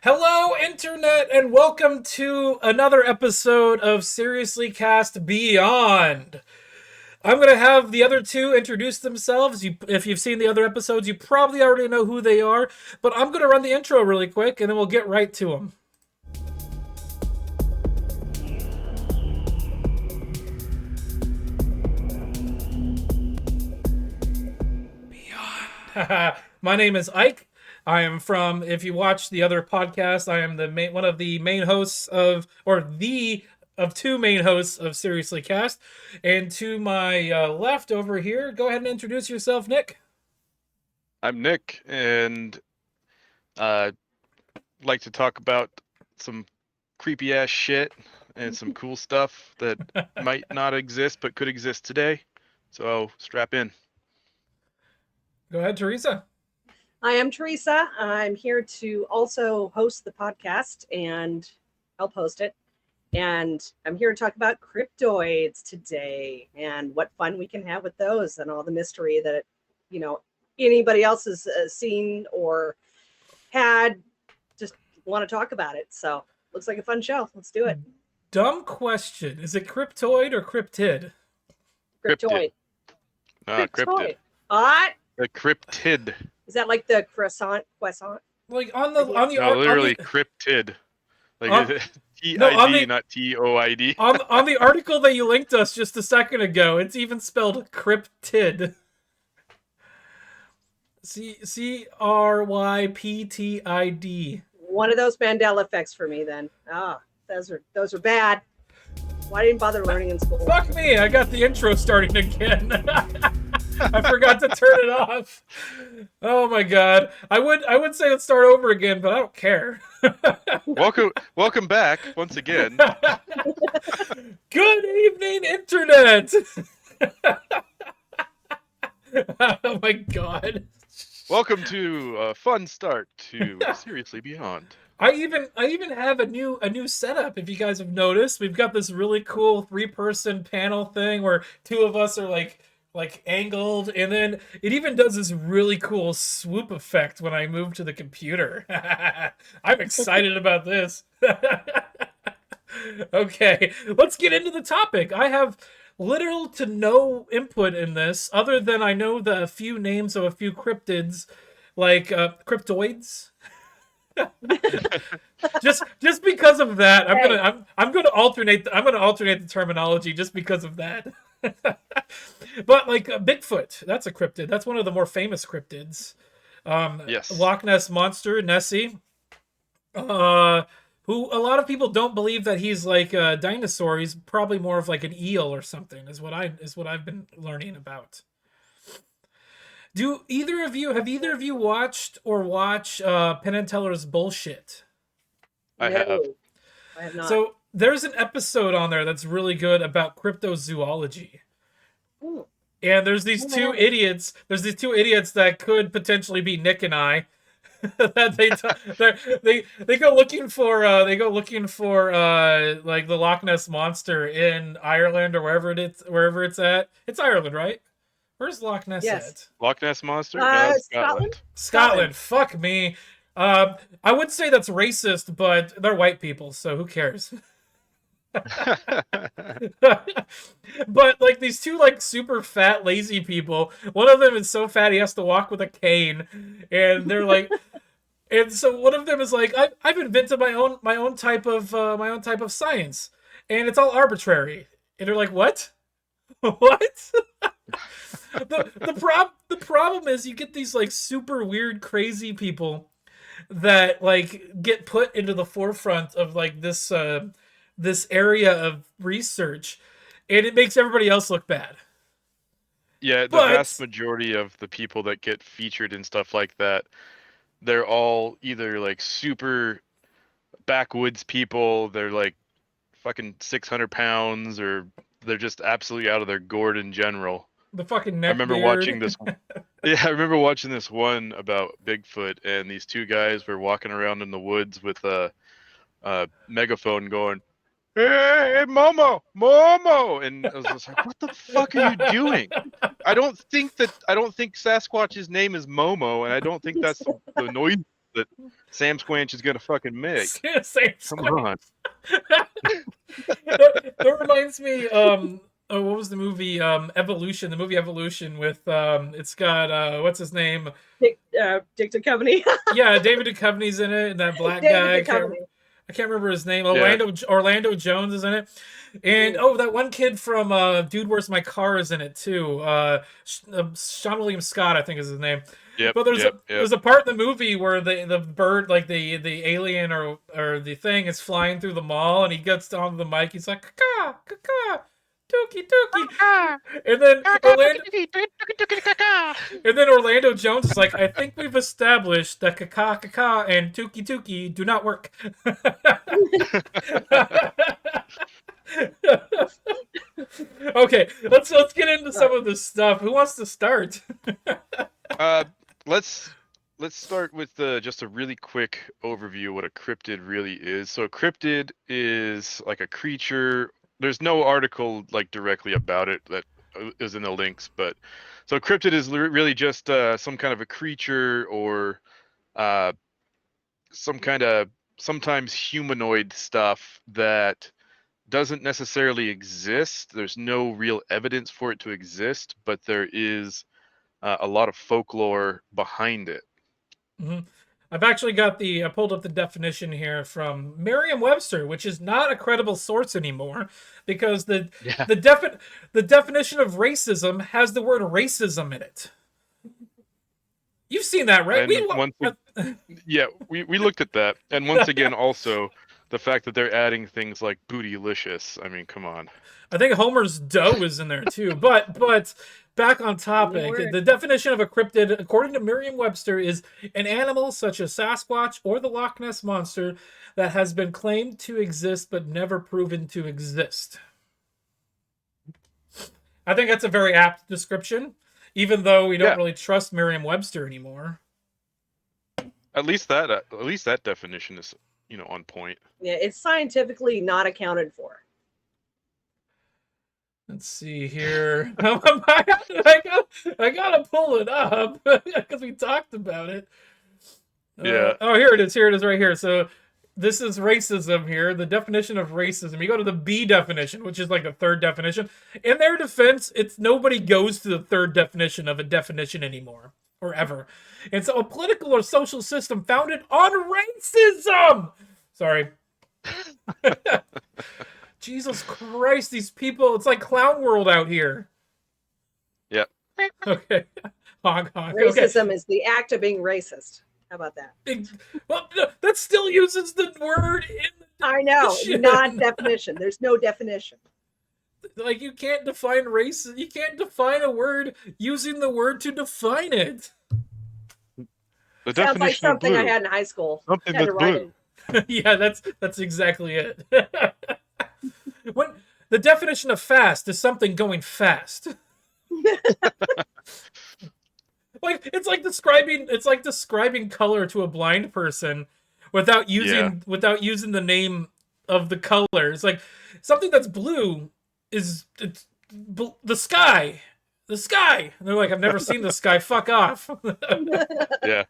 Hello, Internet, and welcome to another episode of Seriously Cast Beyond. I'm going to have the other two introduce themselves. If you've seen the other episodes, you probably already know who they are, but I'm going to run the intro really quick, and then we'll get right to them. Beyond. My name is Ike. I am from, if you watch the other podcast, I am one of the main hosts of two main hosts of Seriously Cast. And to my left over here, go ahead and introduce yourself, Nick. I'm Nick, and like to talk about some creepy ass shit and some cool stuff that might not exist but could exist today. So strap in. Go ahead, Teresa. I am Teresa. I'm here to also host the podcast and help host it. And I'm here to talk about cryptoids today and what fun we can have with those and all the mystery that, anybody else has seen or had. Just want to talk about it. So looks like a fun show. Let's do it. Dumb question. Is it cryptoid or cryptid? Cryptoid. Cryptid. What? The cryptid. Is that like the croissant? Like literally cryptid. Like T-I-D, not T-O-I-D. On the article that you linked us just a second ago, it's even spelled cryptid. C-R-Y-P-T-I-D. One of those Mandela effects for me then. Those are bad. Why didn't bother learning in school? Fuck me, I got the intro starting again. I forgot to turn it off. Oh my god. I would say let's start over again, but I don't care. Welcome back once again. Good evening, Internet. Oh my god. Welcome to a fun start to Seriously Beyond. I even have a new setup. If you guys have noticed, we've got this really cool 3-person panel thing where two of us are like angled, and then it even does this really cool swoop effect when I move to the computer. I'm excited about this. Okay, let's get into the topic. I have little to no input in this, other than I know the few names of a few cryptids, like cryptoids. just because of that, I'm gonna alternate the terminology just because of that. But like Bigfoot, that's a cryptid. That's one of the more famous cryptids. Yes. Loch Ness monster, Nessie. Who a lot of people don't believe that he's like a dinosaur. He's probably more of like an eel or something. Is what I've been learning about. Have either of you watched or watch Penn and Teller's Bullshit? I have. I have not. So there's an episode on there that's really good about cryptozoology. Ooh. And there's these two idiots. There's these two idiots that could potentially be Nick and I. That they go looking for like the Loch Ness monster in Ireland or wherever it's at. It's Ireland, right? Where's Loch Ness at? Loch Ness monster? Scotland. Scotland. Fuck me. I would say that's racist, but they're white people, so who cares? But like these two like super fat lazy people, one of them is so fat he has to walk with a cane, and they're like, and so one of them is like, I've invented my own type of science, and it's all arbitrary. And they're like, what? What? The problem is you get these like super weird crazy people that like get put into the forefront of like this area of research, and it makes everybody else look bad. Yeah, the vast majority of the people that get featured in stuff like that, they're all either like super backwoods people, they're like fucking 600 pounds, or they're just absolutely out of their gourd in general. The fucking neck I remember watching this. Yeah, I remember watching this one about Bigfoot, and these two guys were walking around in the woods with a megaphone going, "Hey, Momo, Momo!" And I was just like, "What the fuck are you doing?" I don't think Sasquatch's name is Momo, and I don't think that's the noise that Sam Squanch is gonna fucking make. Same Come on. That reminds me. Oh, what was the movie? Evolution. The movie Evolution with it's got what's his name? Dick Duchovny. Yeah, David Duchovny's in it, and that black David guy. Duchovny. I can't remember his name. Orlando Jones is in it, and that one kid from Dude, Where's My Car is in it too. Sean William Scott, I think is his name. Yep. But there's a part in the movie where the bird, like the alien or the thing, is flying through the mall, and he gets onto the mic. He's like, "Caca, caca, dookie, dookie," and then Orlando Jones is like, "I think we've established that caca, caca, and tuki, tuki do not work." Okay, let's get into some of this stuff. Who wants to start? Let's start with just a really quick overview of what a cryptid really is. So a cryptid is like a creature. There's no article like directly about it that is in the links, but so a cryptid is really just some kind of a creature or some kind of sometimes humanoid stuff that doesn't necessarily exist. There's no real evidence for it to exist, but there is a lot of folklore behind it. Mm-hmm. I've actually got I pulled up the definition here from Merriam-Webster, which is not a credible source anymore, because the definition of racism has the word racism in it. You've seen that, right? We looked at that, and once again, also the fact that they're adding things like bootylicious. I mean, come on. I think Homer's dough is in there too, but back on topic. The definition of a cryptid, according to Merriam-Webster, is an animal such as Sasquatch or the Loch Ness monster that has been claimed to exist but never proven to exist. I think that's a very apt description, even though we don't really trust Merriam-Webster anymore. At least that definition is, on point. Yeah, it's scientifically not accounted for. Let's see here. I gotta pull it up because we talked about it. Yeah. Here it is right here. So this is racism here. The definition of racism. You go to the B definition, which is like the third definition. In their defense, nobody goes to the third definition of a definition anymore or ever. And so a political or social system founded on racism. Sorry. Jesus Christ, these people, it's like clown world out here. Yeah. Okay. Honk, honk. Racism is the act of being racist. How about that? Well, that still uses the word in the I know, not definition. There's no definition. Like, you can't define race. You can't define a word using the word to define it. The Sounds like something I had in high school. Something that's blue. Yeah, that's exactly it. When the definition of fast is something going fast. Like it's like describing color to a blind person without using the name of the color. It's like something that's blue is the sky. The sky. And they're like, I've never seen the sky. Fuck off. Yeah.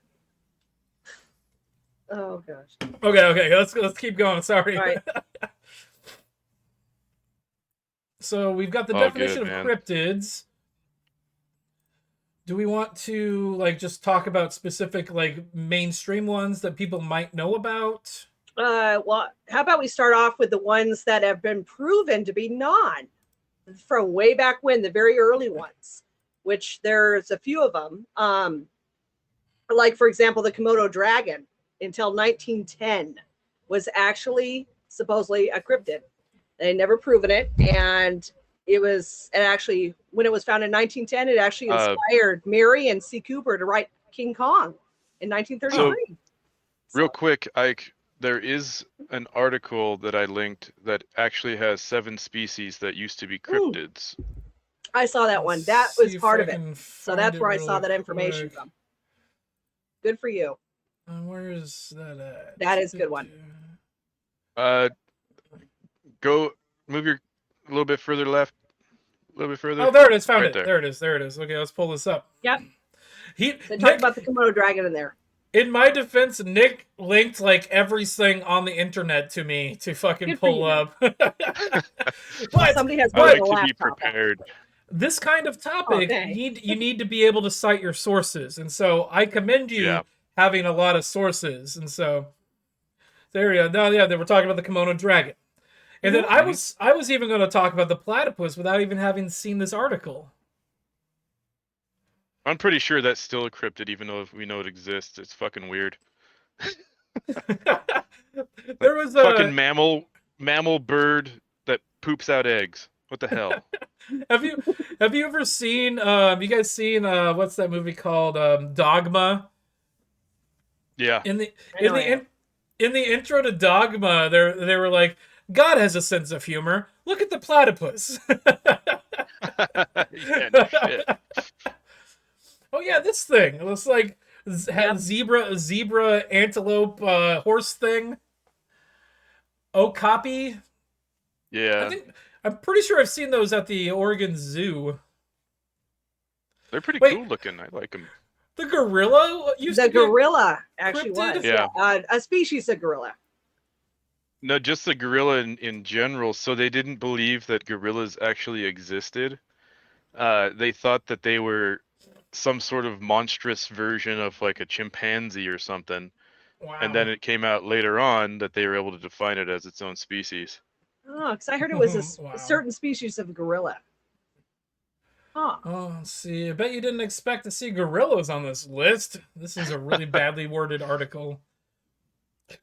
Oh gosh. Okay. Let's keep going. Sorry. All right. So we've got the definition of cryptids. Do we want to just talk about specific mainstream ones that people might know about? Well, how about we start off with the ones that have been proven to be non from way back when, the very early ones, which there's a few of them. Like for example, the Komodo Dragon until 1910 was actually supposedly a cryptid. They never proven it, and actually when it was found in 1910, it actually inspired Mary and C. Cooper to write King Kong in 1933. Real quick, Ike, there is an article that I linked that actually has 7 species that used to be cryptids. I saw that one. That was part of it. So that's where I saw that information from. Good for you. Where is that at? That is a good one. Go move a little bit further left. A little bit further. Oh, there it is. Found Right it. There it is. Okay, let's pull this up. Yep. They talk about the Komodo Dragon in there. In my defense, Nick linked like everything on the internet to me to fucking Good for pull you. up. Well, somebody has I more like than a to be laptop. prepared. This kind of topic, Okay. you need to be able to cite your sources, and so I commend you Yeah. having a lot of sources. And so there you go. No, yeah, they were talking about the Komodo Dragon, and then I was even going to talk about the platypus without even having seen this article. I'm pretty sure that's still a cryptid, even though we know it exists. It's fucking weird. There was fucking a mammal bird that poops out eggs. What the hell? have you ever seen you guys seen what's that movie called Dogma? Yeah. In the intro to Dogma, they were like, God has a sense of humor. Look at the platypus. Yeah, no shit. Oh yeah, this thing. It looks like zebra, antelope, horse thing. Okapi. Yeah. I'm pretty sure I've seen those at the Oregon Zoo. They're pretty cool looking. I like them. The gorilla used the to be gorilla actually cryptid? was Yeah. a species of gorilla. No, just the gorilla in general. So they didn't believe that gorillas actually existed. They thought that they were some sort of monstrous version of like a chimpanzee or something. Wow. And then it came out later on that they were able to define it as its own species. Oh, because I heard it was a Wow. certain species of gorilla. Huh. Oh, let's see. I bet you didn't expect to see gorillas on this list. This is a really badly worded article.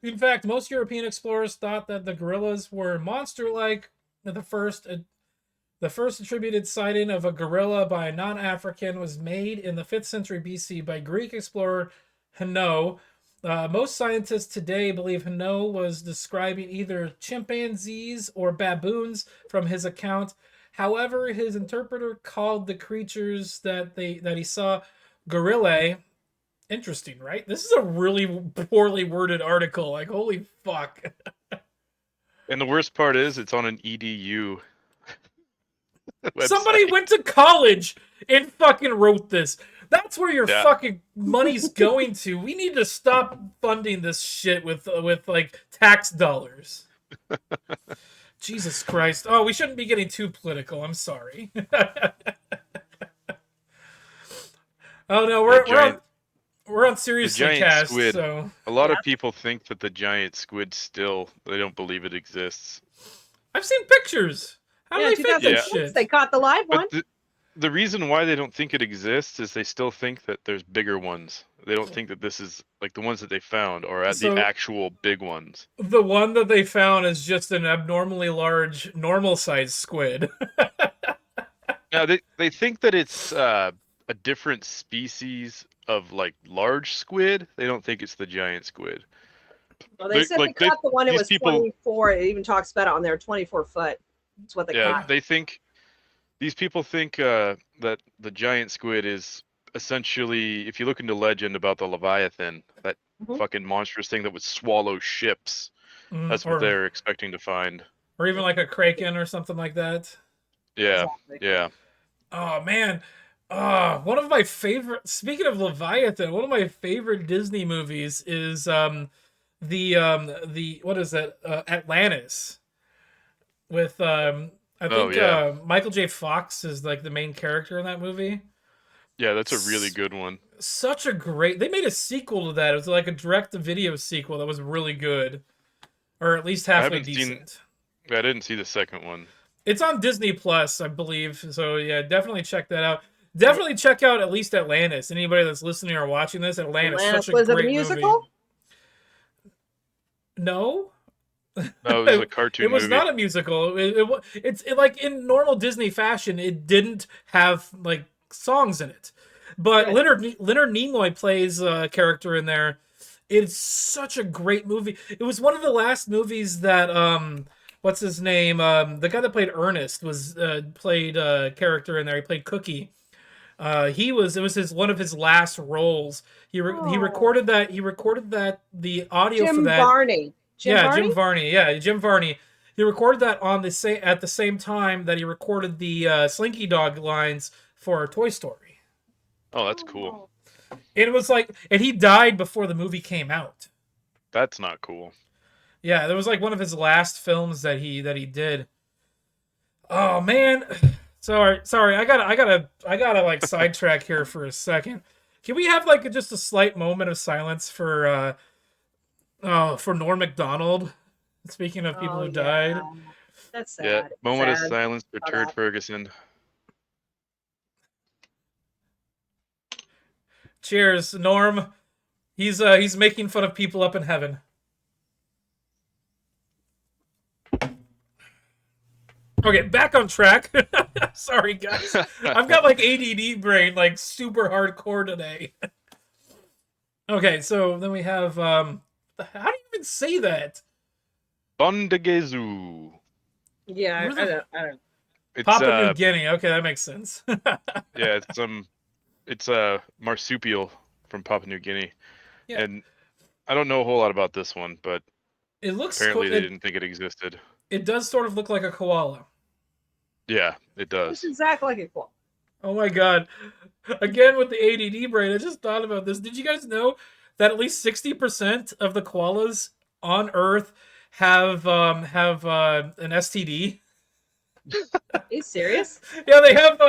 In fact, most European explorers thought that the gorillas were monster-like. The first attributed sighting of a gorilla by a non-African was made in the 5th century BC by Greek explorer Hanno. Most scientists today believe Hanno was describing either chimpanzees or baboons from his account. However, his interpreter called the creatures that he saw gorillae. Interesting, right? This is a really poorly worded article. Like, holy fuck. And the worst part is it's on an EDU website. Somebody went to college and fucking wrote this. That's where your fucking money's going to. We need to stop funding this shit with like tax dollars. Jesus Christ. Oh, we shouldn't be getting too political. I'm sorry. Oh no, we're on Seriously Cast. Squid. So a lot of people think that the giant squid they don't believe it exists. I've seen pictures. How do they fake that shit? They caught the live one. The reason why they don't think it exists is they still think that there's bigger ones. They don't think that this is like the ones that they found or the actual big ones. The one that they found is just an abnormally large, normal-sized squid. Now they think that it's a different species of like large squid. They don't think it's the giant squid. Well, they said they caught the one. It was 24. It even talks about it on there. 24 foot. That's what they caught. They think. These people think that the giant squid is essentially, if you look into legend about the Leviathan, that fucking monstrous thing that would swallow ships. That's what they're expecting to find. Or even like a kraken or something like that. Yeah, yeah. Oh, man. One of my favorite, speaking of Leviathan, one of my favorite Disney movies is what is that? Atlantis. With, I think Michael J. Fox is like the main character in that movie. Yeah, that's a really good one. Such a great... They made a sequel to that. It was like a direct-to-video sequel that was really good. Or at least halfway decent. I didn't see the second one. It's on Disney Plus, I believe. So yeah, definitely check that out. Definitely check out at least Atlantis. Anybody that's listening or watching this, Atlantis such a was great it a musical? Movie. No. No, it was a cartoon movie. It was not a musical. It's like in normal Disney fashion, it didn't have like songs in it. But Leonard Nimoy plays a character in there. It's such a great movie. It was one of the last movies that what's his name? The guy that played Ernest was played a character in there. He played Cookie. It was one of his last roles. He recorded that. He recorded that the audio for that. Jim Varney. He recorded that at the same time that he recorded the Slinky Dog lines for Toy Story. Oh, that's cool. It was like, and he died before the movie came out. That's not cool. Yeah, that was like one of his last films that he did. Oh man, sorry. I gotta like sidetrack here for a second. Can we have like just a slight moment of silence for Norm Macdonald? Speaking of people who died. That's sad. Yeah, moment of sad. silence for Turd Ferguson. Cheers, Norm. He's making fun of people up in heaven. Okay, back on track. Sorry, guys. I've got like ADD brain, like super hardcore today. Okay, so then we have how do you even say that? Bondagezu. Yeah, I don't. It's Papua New Guinea. Okay, that makes sense. Yeah, it's a marsupial from Papua New Guinea, and I don't know a whole lot about this one, but it looks apparently they didn't think it existed. It does sort of look like a koala. Yeah, it does. It's exactly like a koala. Oh my god! Again with the ADD brain, I just thought about this. Did you guys know that at least 60% of the koalas on Earth have an STD? Are you serious? Yeah, they have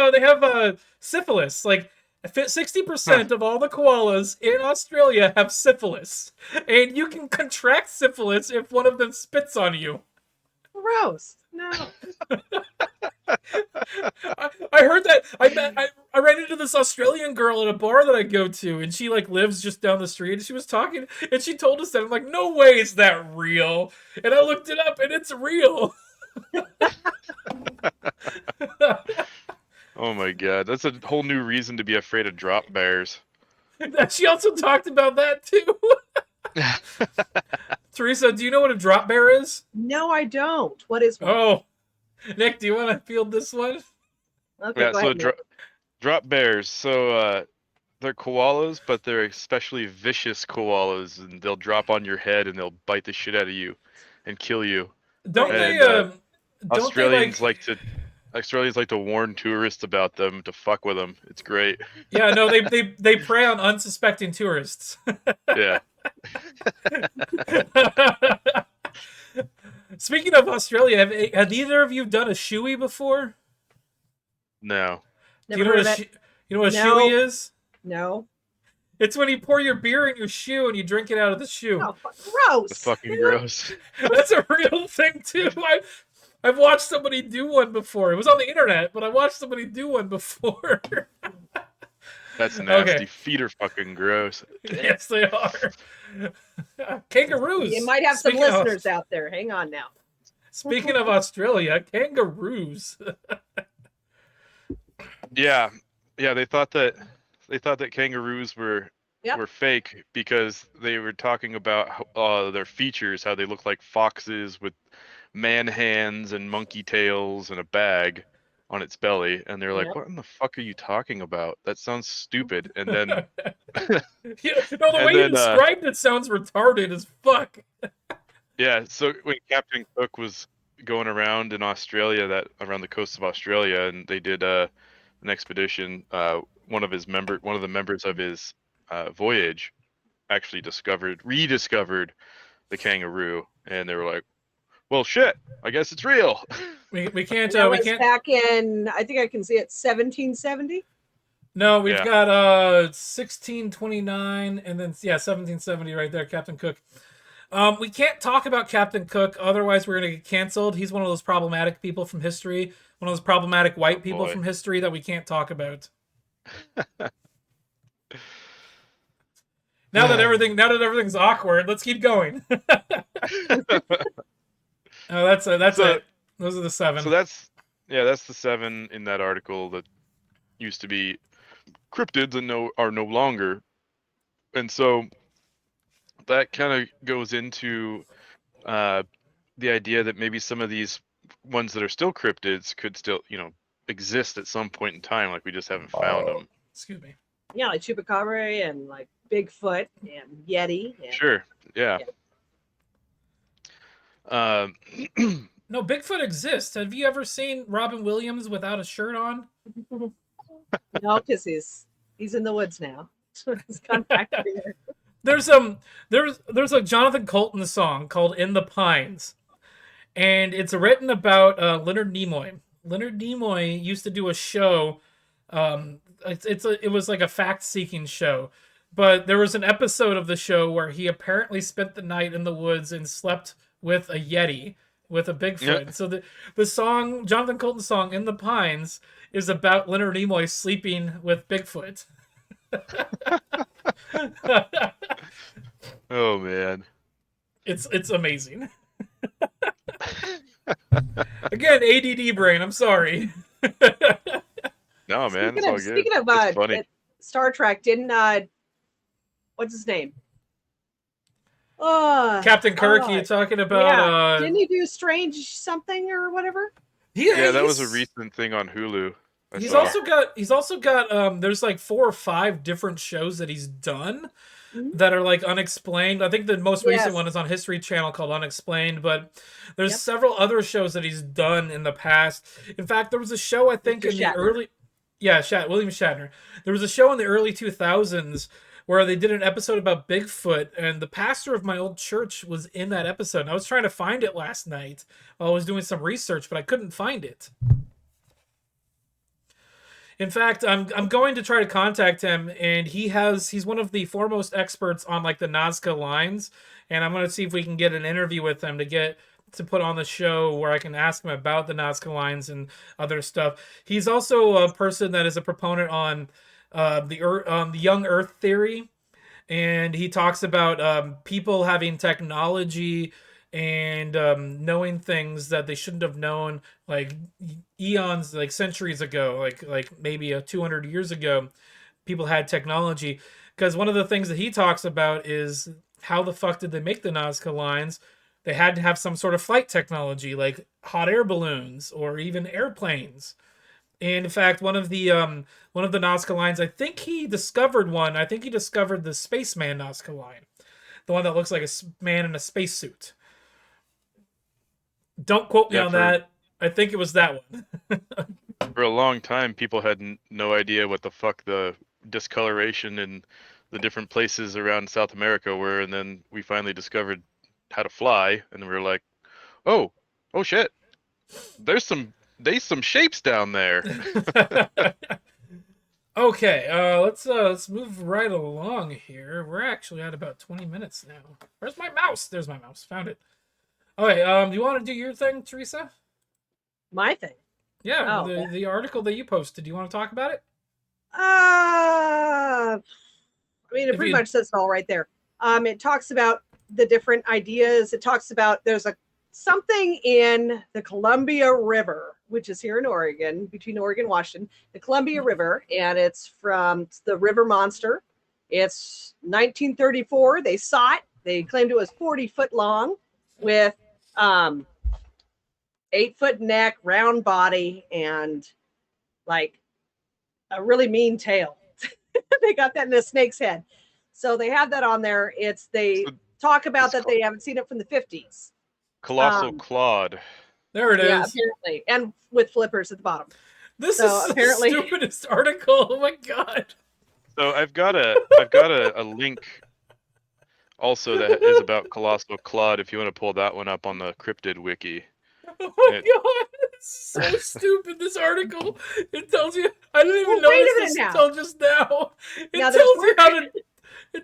syphilis. Like 60% of all the koalas in Australia have syphilis, and you can contract syphilis if one of them spits on you. Gross. No. I heard that. I ran into this Australian girl at a bar that I go to, and she like lives just down the street. And she was talking, and she told us that. I'm like, no way is that real. And I looked it up, and it's real. Oh my god, that's a whole new reason to be afraid of drop bears. She also talked about that too. Teresa, do you know what a drop bear is? No, I don't. What is one? Oh, Nick, do you want to field this one? Okay, Yeah, go so ahead, drop bears. So they're koalas, but they're especially vicious koalas, and they'll drop on your head and they'll bite the shit out of you and kill you. Don't And, they? Australians like to warn tourists about them to fuck with them. It's great. Yeah, no, they prey on unsuspecting tourists. Yeah. Speaking of Australia, have either of you done a shoey before? No. Do you know what a shoey is? No. It's when you pour your beer in your shoe and you drink it out of the shoe. Oh, gross. It's fucking gross. That's a real thing too. I've watched somebody do one before. It was on the internet, but I watched somebody do one before. That's nasty. Okay. Feet are fucking gross. Yes, they are. Kangaroos. You might have some listeners out there. Hang on now. Speaking of Australia, kangaroos. Yeah, they thought that kangaroos were fake because they were talking about their features, how they look like foxes with man hands and monkey tails and a bag on its belly, and they're like, "What in the fuck are you talking about? That sounds stupid." And then the way you described it sounds retarded as fuck. Yeah, so when Captain Cook was going around in Australia, around the coast of Australia, and they did an expedition, one of the members of his voyage actually rediscovered the kangaroo, and they were like, "Well, shit, I guess it's real." We can't. We can't. Back in, I think I can see it, 1770. No, we've got 1629, and then 1770 right there, Captain Cook. We can't talk about Captain Cook, otherwise we're gonna get canceled. He's one of those problematic people from history, one of those problematic white people from history that we can't talk about. Now that everything's awkward, let's keep going. Oh, that's it. Those are the 7. So that's the 7 in that article that used to be cryptids and are no longer. And so that kind of goes into the idea that maybe some of these ones that are still cryptids could still, exist at some point in time, like we just haven't found them. Excuse me. Yeah, like Chupacabra and like Bigfoot and Yeti. And... Sure. Yeah. No, Bigfoot exists. Have you ever seen Robin Williams without a shirt on? No, because he's in the woods now. It's gone back there. There's a Jonathan Colton song called "In the Pines," and it's written about Leonard Nimoy. Leonard Nimoy used to do a show. It was like a fact-seeking show, but there was an episode of the show where he apparently spent the night in the woods and slept with a Yeti, with a Bigfoot. Yep. So the song, Jonathan Colton's song "In the Pines," is about Leonard Nimoy sleeping with Bigfoot. Oh man, it's amazing. Again, ADD brain. I'm sorry. No, man, it's all good. Speaking of Star Trek, didn't what's his name? Captain Kirk. You talking about? Didn't he do Strange something or whatever? Yeah, that was a recent thing on Hulu. He's also got there's like 4 or 5 different shows that he's done that are like unexplained. I think the most recent one is on History Channel called Unexplained, but there's several other shows that he's done in the past. In fact, there was a show I think in the early William Shatner. There was a show in the early 2000s where they did an episode about Bigfoot, and the pastor of my old church was in that episode. And I was trying to find it last night while I was doing some research, but I couldn't find it. In fact, I'm going to try to contact him, and he's one of the foremost experts on like the Nazca lines, and I'm going to see if we can get an interview with him to put on the show where I can ask him about the Nazca lines and other stuff. He's also a person that is a proponent on the young Earth theory, and he talks about people having technology and knowing things that they shouldn't have known, like eons, like centuries ago, like maybe 200 years ago, people had technology. Because one of the things that he talks about is how the fuck did they make the Nazca lines? They had to have some sort of flight technology, like hot air balloons or even airplanes. And in fact, one of the Nazca lines, I think he discovered one. I think he discovered the Spaceman Nazca line, the one that looks like a man in a spacesuit. Don't quote me on that. I think it was that one. For a long time, people had no idea what the fuck the discoloration in the different places around South America were, and then we finally discovered how to fly, and we were like, oh shit, there's some shapes down there. Okay, let's move right along here. We're actually at about 20 minutes now. Where's my mouse? There's my mouse. Found it. Okay, do you want to do your thing, Teresa? My thing? Yeah, the article that you posted. Do you want to talk about it? I mean, it pretty much says it all right there. It talks about the different ideas. It talks about there's something in the Columbia River, which is here in Oregon, between Oregon and Washington, the Columbia River, and it's from the River Monster. It's 1934. They saw it. They claimed it was 40 foot long with 8-foot neck, round body, and like a really mean tail. They got that in a snake's head. So they have that on there. They talk about that they haven't seen it from the 50s. Colossal Claude. There it is. Yeah, apparently. And with flippers at the bottom. This is apparently the stupidest article. Oh my god. So I've got a link also that is about Colossal Claude if you want to pull that one up on the Cryptid wiki. Oh my god, it's so stupid, this article. It tells you, I didn't even notice this until just now. It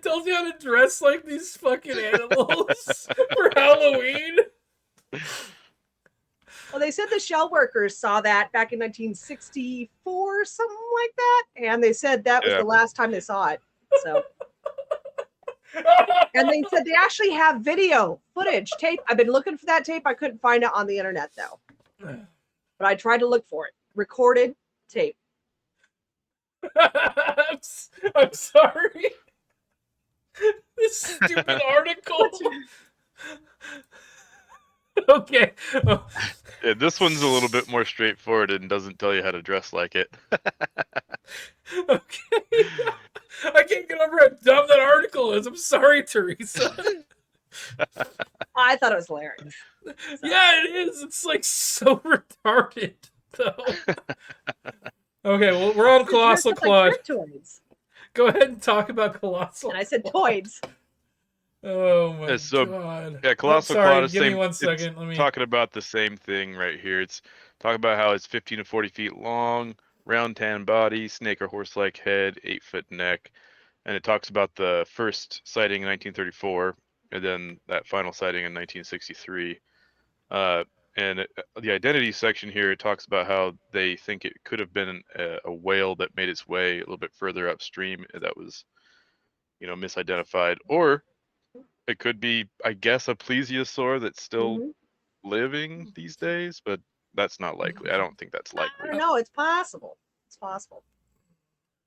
tells you how to dress like these fucking animals for Halloween. Well, they said the shell workers saw that back in 1964, something like that. And they said that was the last time they saw it. So, and they said they actually have video footage, tape. I've been looking for that tape. I couldn't find it on the internet, though. But I tried to look for it. Recorded tape. I'm sorry. This stupid article. Okay. Oh. Yeah, this one's a little bit more straightforward and doesn't tell you how to dress like it. Okay. I can't get over how dumb that article is. I'm sorry, Teresa. I thought it was hilarious. So. Yeah, it is. It's like so retarded, though. Okay, well, we're on Colossal Claude. Like Go ahead and talk about colossal. And I said toids. Oh my so, god. Yeah, colossal sorry, claw is give me same. 1 It's second. Let me. talking about the same thing right here. It's talking about how it's 15 to 40 feet long, round tan body, snake or horse-like head, 8-foot neck, and it talks about the first sighting in 1934, and then that final sighting in 1963. The identity section here, it talks about how they think it could have been a whale that made its way a little bit further upstream that was, misidentified, or it could be, I guess, a plesiosaur that's still living these days, but that's not likely. I don't think that's likely. I don't know. It's possible. It's possible.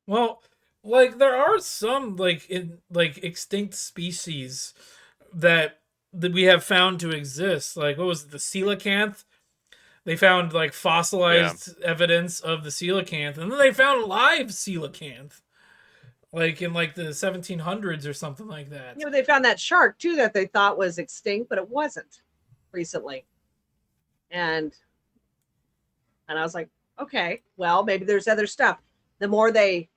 Well, like there are some extinct species that we have found to exist. Like what was it, the coelacanth? They found like fossilized evidence of the coelacanth, and then they found live coelacanth, like in like the 1700s or something like that. You know, they found that shark too that they thought was extinct, but it wasn't recently. And I was like, okay, well, maybe there's other stuff. The more they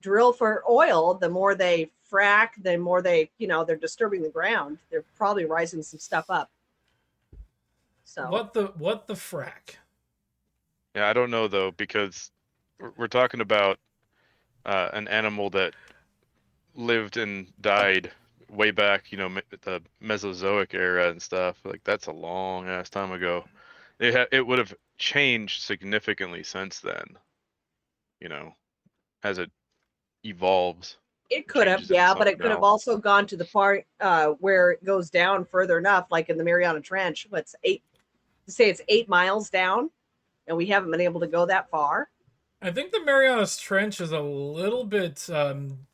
drill for oil, the more they frack, the more they're disturbing the ground. They're probably rising some stuff up. So what the frack? Yeah, I don't know though, because we're talking about an animal that lived and died way back, the Mesozoic era and stuff. Like that's a long ass time ago. It would have changed significantly since then, as it evolves. it could have, but it could have also gone to the part where it goes down further enough, like in the Mariana Trench. It's 8 miles down, and we haven't been able to go that far. I think the Marianas Trench is a little bit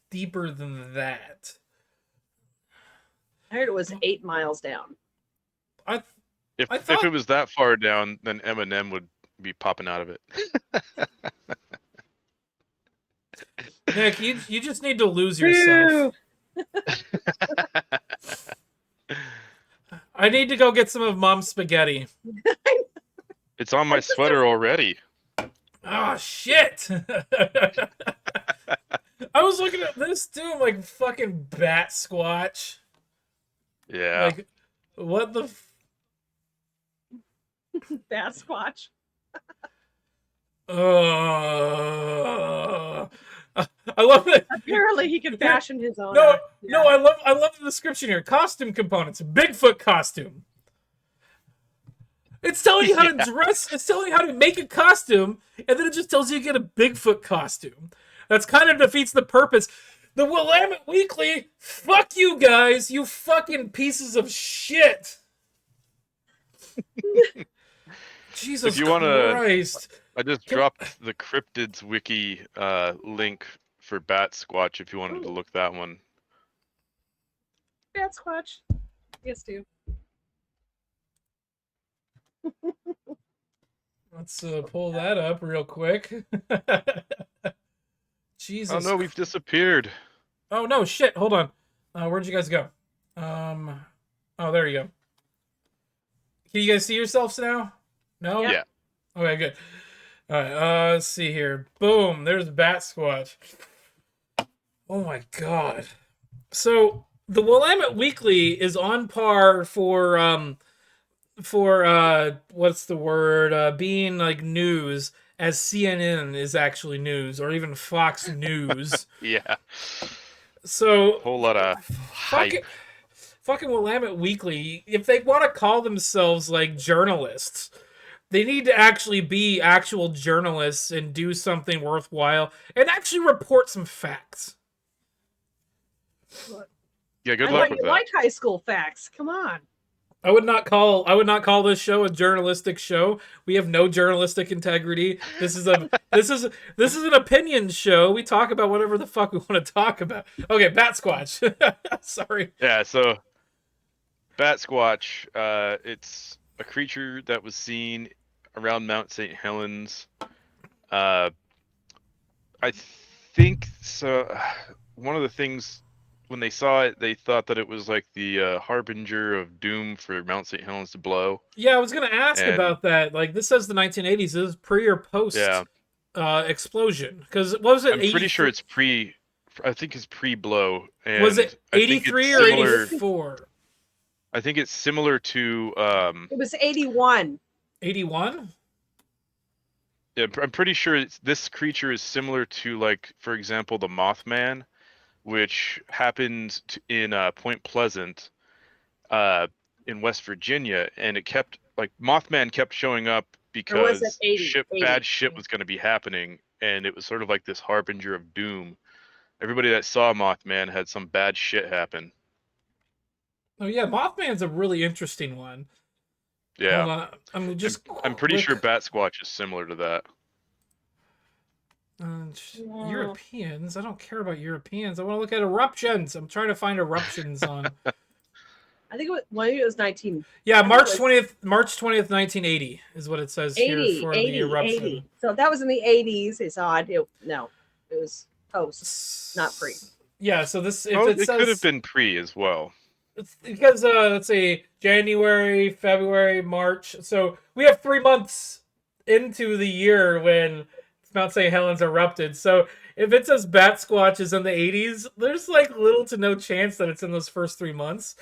deeper than that. I heard it was 8 miles down. If it was that far down, then Eminem would be popping out of it. Nick, you just need to lose yourself. I need to go get some of Mom's spaghetti. It's on my sweater already. Oh, shit! I was looking at this too, I'm like, fucking bat squatch. Yeah. Like, what the... Bat squatch. I love it. Apparently, he can fashion his own. No, I love the description here. Costume components: Bigfoot costume. It's telling you how to dress. It's telling you how to make a costume, and then it just tells you to get a Bigfoot costume. That's kind of defeats the purpose. The Willamette Weekly. Fuck you guys, you fucking pieces of shit. Jesus if you Christ. I just dropped the Cryptids wiki link for Bat Squatch if you wanted to look that one. Bat Squatch. Yes, do. Let's pull that up real quick. Jesus. Oh no, we've disappeared. Oh no, shit. Hold on. Where'd you guys go? Oh, there you go. Can you guys see yourselves now? No? Yeah. Okay, good. All right, let's see here. Boom, there's Bat Squatch. Oh my god. So, the Willamette Weekly is on par for what's the word? Being like news as CNN is actually news, or even Fox News. Yeah. So, whole lot of hype. Fucking Willamette Weekly, if they want to call themselves like journalists, they need to actually be actual journalists and do something worthwhile and actually report some facts. Yeah, good luck with that. I like high school facts. Come on. I would not call this show a journalistic show. We have no journalistic integrity. This is an opinion show. We talk about whatever the fuck we want to talk about. Okay, Bat Squatch. Sorry. Yeah, so Bat Squatch, it's a creature that was seen around Mount St. Helens. I think so. One of the things when they saw it, they thought that it was like the harbinger of doom for Mount St. Helens to blow. Yeah, I was gonna ask about that. Like, this says the 1980s. Is this pre or post explosion? Because what was it? I'm pretty sure it's pre I think it's pre-blow. And Was it I think 83 it's or similar, 84? I think it's similar to. It was 81. 81? Yeah, I'm pretty sure this creature is similar to, like, for example, the Mothman, which happened in Point Pleasant, in West Virginia, and it kept Mothman kept showing up Or was it because 80? 80. bad shit was going to be happening, and it was sort of like this harbinger of doom. Everybody that saw Mothman had some bad shit happen. Oh yeah, Mothman's a really interesting one. Yeah, Hold on, I'm pretty sure Bat Squatch is similar to that. Europeans. I don't care about Europeans. I want to look at eruptions. I'm trying to find eruptions on. I think it was 19. Yeah, March 20th, 1980 is what it says 80, here for 80, the eruption. 80. So that was in the 80s. It's odd. No, it was post, not pre. Yeah, so this it could have been pre as well. It's because let's see, January, February, March. So we have 3 months into the year when Mount St. Helens erupted. So if it says Bat Squatch is in the 80s, there's like little to no chance that it's in those first 3 months.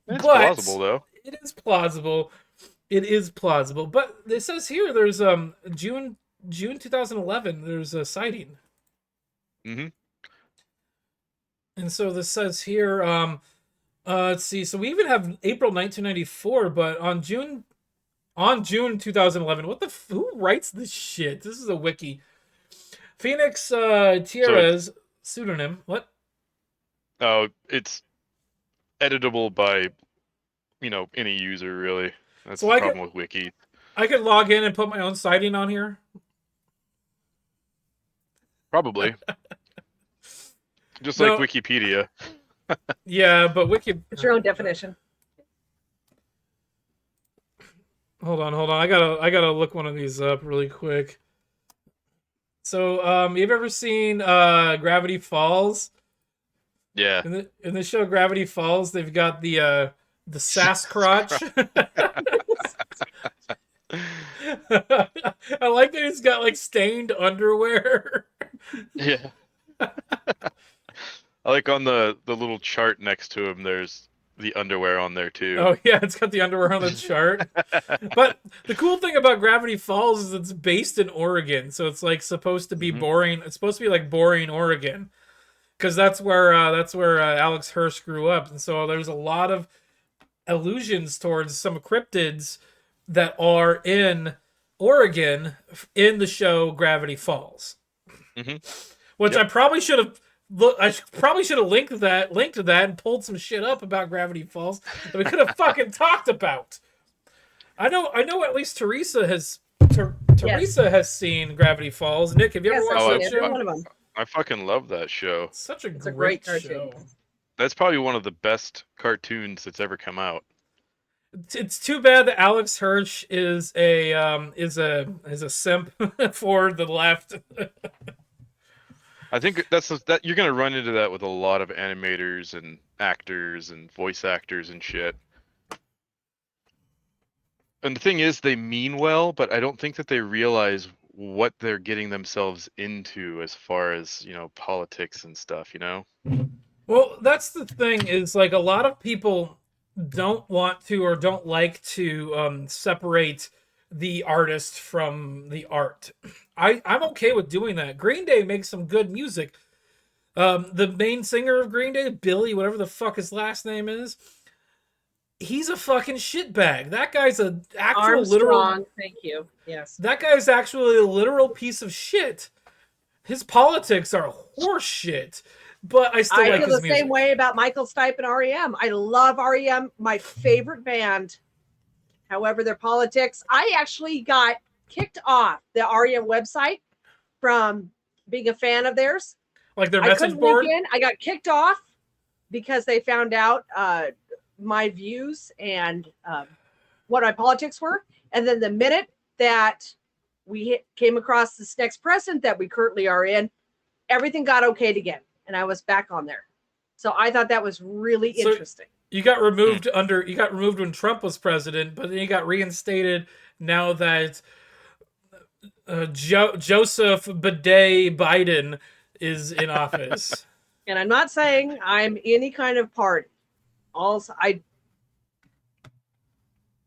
It's plausible, though. It is plausible. It is plausible. But it says here there's June 2011 there's a sighting. Mm-hmm. And so this says here let's see. So we even have April 1994, but on June 2011. Who writes this shit? This is a wiki. Phoenix Tierra's pseudonym. What? Oh, it's editable by, any user, really. That's the problem with wiki. I could log in and put my own sighting on here? Probably. Just like Wikipedia. Yeah, but It's your own definition. Hold on. I gotta look one of these up really quick. So, you've ever seen Gravity Falls? Yeah. In the show Gravity Falls, they've got the Sasquatch. I like that he's got like stained underwear. Yeah. I like on the little chart next to him, there's the underwear on there too. Oh yeah, it's got the underwear on the chart. But the cool thing about Gravity Falls is it's based in Oregon, so it's like supposed to be boring. It's supposed to be like boring Oregon, because that's where Alex Hirsch grew up, and so there's a lot of allusions towards some cryptids that are in Oregon in the show Gravity Falls, which I probably should have. Look, I probably should have linked to that and pulled some shit up about Gravity Falls that we could have fucking talked about. I know. At least Teresa has seen Gravity Falls. Nick, have you ever watched that show? One of them. I fucking love that show. It's such a great show. cartoon. That's probably one of the best cartoons that's ever come out. It's too bad that Alex Hirsch is a simp for the left. I think that you're gonna run into that with a lot of animators and actors and voice actors and shit. And the thing is, they mean well, but I don't think that they realize what they're getting themselves into as far as, politics and stuff, Well, that's the thing, is like a lot of people don't want to or don't like to separate the artist from the art. I'm okay with doing that. Green Day makes some good music. The main singer of Green Day, Billy, whatever the fuck his last name is, he's a fucking shitbag. That guy's an actual literal. Thank you. Yes. That guy's actually a literal piece of shit. His politics are horse shit. But I still like his music. I feel the same way about Michael Stipe and REM. I love REM, my favorite band. However, their politics, I actually got kicked off the REM website from being a fan of theirs. Like their message board? I got kicked off because they found out my views and what my politics were. And then the minute that we came across this next president that we currently are in, everything got okayed again. And I was back on there. So I thought that was really interesting. You got removed when Trump was president, but then you got reinstated now that Joseph Bidet Biden is in office. And I'm not saying I'm any kind of party. Also, I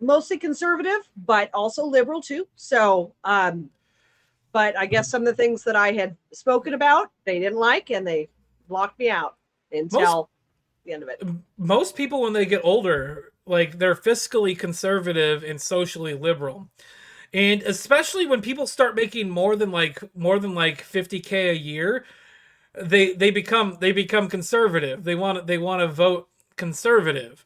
mostly conservative, but also liberal too. So, but I guess some of the things that I had spoken about, they didn't like, and they blocked me out until the end of it. Most people, when they get older, like they're fiscally conservative and socially liberal. And especially when people start making more than like 50K a year, they become conservative. They want to vote conservative.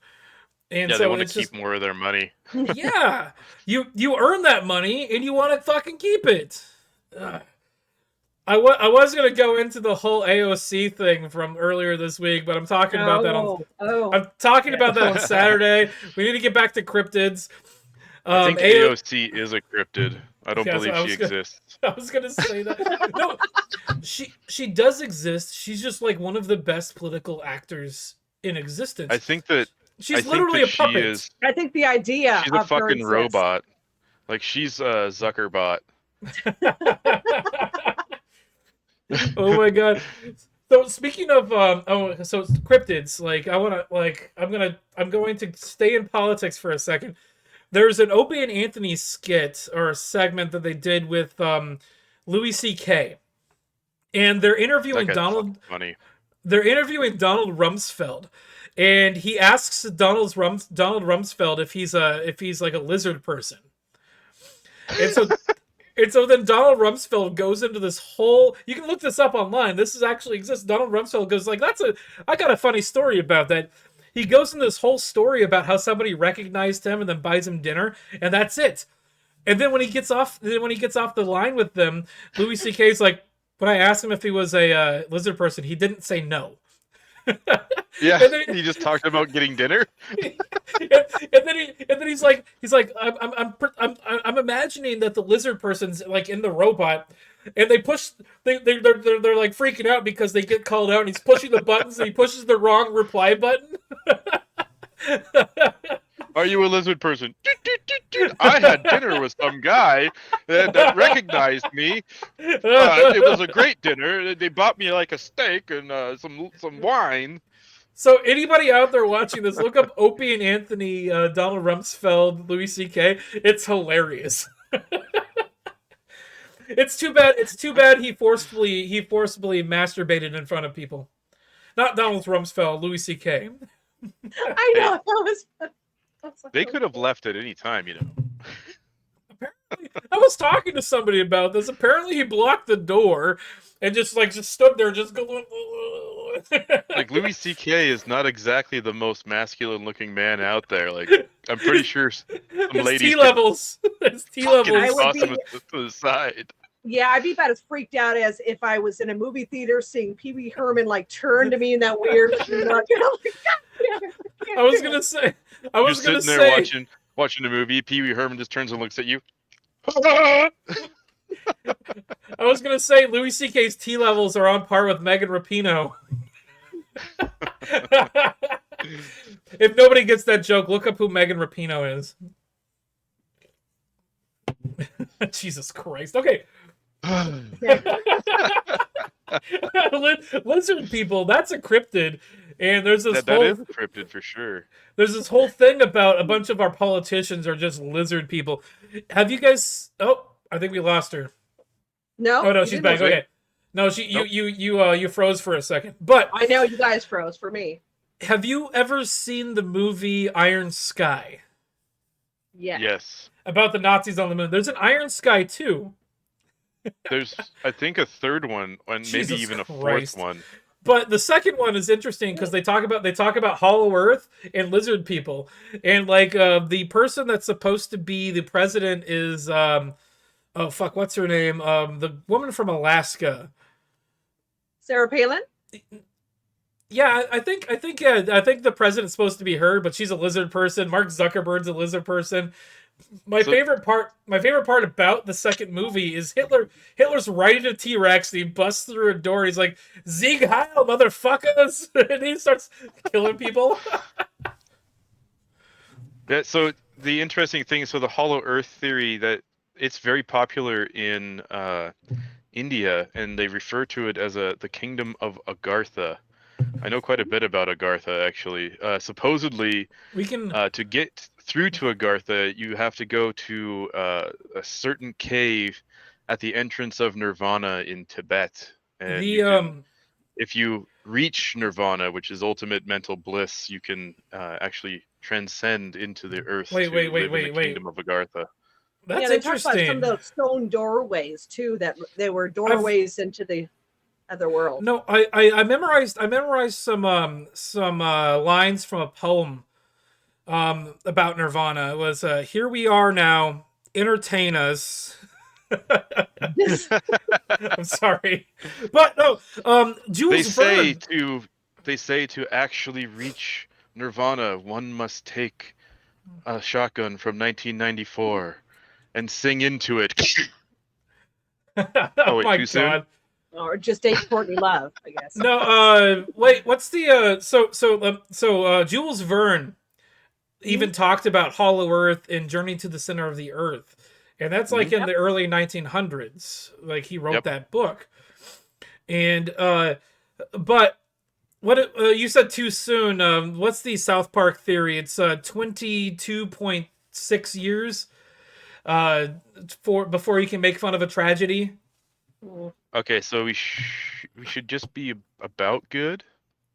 And Yeah, so they want it's to keep more of their money. yeah, you earn that money and you want to fucking keep it. I was gonna go into the whole AOC thing from earlier this week, but I'm talking about that on I'm talking about that on Saturday. We need to get back to cryptids. I think AOC is a cryptid. I don't believe she exists. I was gonna say that. No, she does exist. She's just like one of the best political actors in existence. I think that she's literally a puppet. I think the idea she's a fucking robot. Like she's a Zuckerbot. Oh my god. So speaking of so cryptids, like I'm going to stay in politics for a second. There's an Opie and Anthony skit or a segment that they did with Louis C.K. and they're interviewing Donald Rumsfeld, and he asks Donald Rumsfeld if he's like a lizard person, and so. And so then Donald Rumsfeld goes into this whole... You can look this up online. This actually exists. Donald Rumsfeld goes like, I got a funny story about that. He goes into this whole story about how somebody recognized him and then buys him dinner, and that's it. And then when he gets off the line with them, Louis C.K.'s like, when I asked him if he was a lizard person, he didn't say no. Yeah, he just talked about getting dinner. and then he's like, I'm imagining that the lizard person's like in the robot, and they're like freaking out because they get called out, and he's pushing the buttons, and he pushes the wrong reply button. Are you a lizard person? I had dinner with some guy that recognized me. It was a great dinner. They bought me like a steak and some wine. So anybody out there watching this, look up Opie and Anthony, Donald Rumsfeld, Louis C.K. It's hilarious. It's too bad he forcibly masturbated in front of people. Not Donald Rumsfeld, Louis C.K. I know, that was they could have left at any time, you know. Apparently, I was talking to somebody about this. Apparently, he blocked the door and just stood there, just going. Like Louis C.K. is not exactly the most masculine-looking man out there. Like I'm pretty sure some ladies. His T levels. Toss him to the side. Yeah, I'd be about as freaked out as if I was in a movie theater seeing Pee Wee Herman like turn to me in that weird. I was gonna say. You're sitting there watching the movie. Pee Wee Herman just turns and looks at you. I was gonna say Louis C.K.'s T levels are on par with Megan Rapinoe. If nobody gets that joke, look up who Megan Rapinoe is. Jesus Christ. Okay. Lizard people, that's a cryptid. And there's this that is a cryptid for sure. There's this whole thing about a bunch of our politicians are just lizard people. Have you guys... Oh, I think we lost her. No. Oh, no, she's back. Okay. No, you froze for a second. But I know you guys froze for me. Have you ever seen the movie Iron Sky? Yeah. Yes. About the Nazis on the moon. There's an Iron Sky 2. There's, I think, a third one, and maybe even a fourth one. But the second one is interesting because they talk about Hollow Earth and lizard people, and like the person that's supposed to be the president is oh fuck, what's her name? The woman from Alaska. Sarah Palin? Yeah, I think the president's supposed to be her, but she's a lizard person. Mark Zuckerberg's a lizard person. My favorite part about the second movie is Hitler's riding a T-Rex and he busts through a door. He's like, "Sieg Heil, motherfuckers!" And he starts killing people. Yeah. So the interesting thing is, the Hollow Earth theory, that it's very popular in India, and they refer to it as the kingdom of Agartha. I know quite a bit about Agartha, actually. Supposedly, We can to get through to Agartha, you have to go to a certain cave at the entrance of Nirvana in Tibet, and you can, the if you reach Nirvana, which is ultimate mental bliss, you can actually transcend into the earth wait, to wait, wait, live in the wait, wait. kingdom of Agartha. That's Yeah, they talked about some interesting. of those stone doorways too. That they were doorways into the other world. No, I memorized some lines from a poem about Nirvana. It was here we are now, entertain us. I'm sorry. But no, They Jules say Verne. to they say to actually reach Nirvana, one must take a shotgun from 1994 and sing into it. Oh Oh wait, my too soon? god. Or just ain't Courtney Love, I guess. No, wait, what's the Jules Verne even talked about Hollow Earth and Journey to the Center of the Earth. And that's like in Yep. the early 1900s. Like he wrote Yep. that book. And but what you said too soon. What's the South Park theory? It's 22.6 years for before you can make fun of a tragedy. Mm. Okay, so we should just be about good.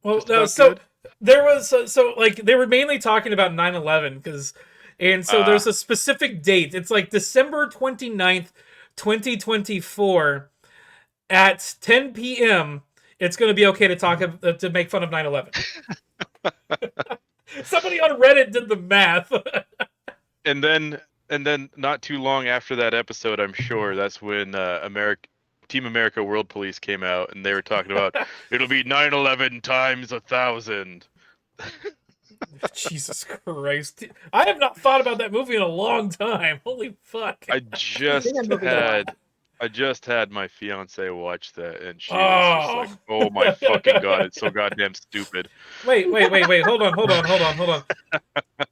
Well, Just no, about so good? there was so like they were mainly talking about 9/11 because and so there's a specific date. It's like December 29th, 2024 at 10 p.m. It's going to be okay to talk to make fun of 9/11. Somebody on Reddit did the math. And then not too long after that episode, I'm sure that's when Team America World Police came out and they were talking about it'll be 9/11 times 1,000. Jesus Christ. I have not thought about that movie in a long time. Holy fuck. I Seen that movie in a while. just had my fiance watch that and she was just like, Oh. "Oh my fucking god, it's so goddamn stupid." Wait. Hold on.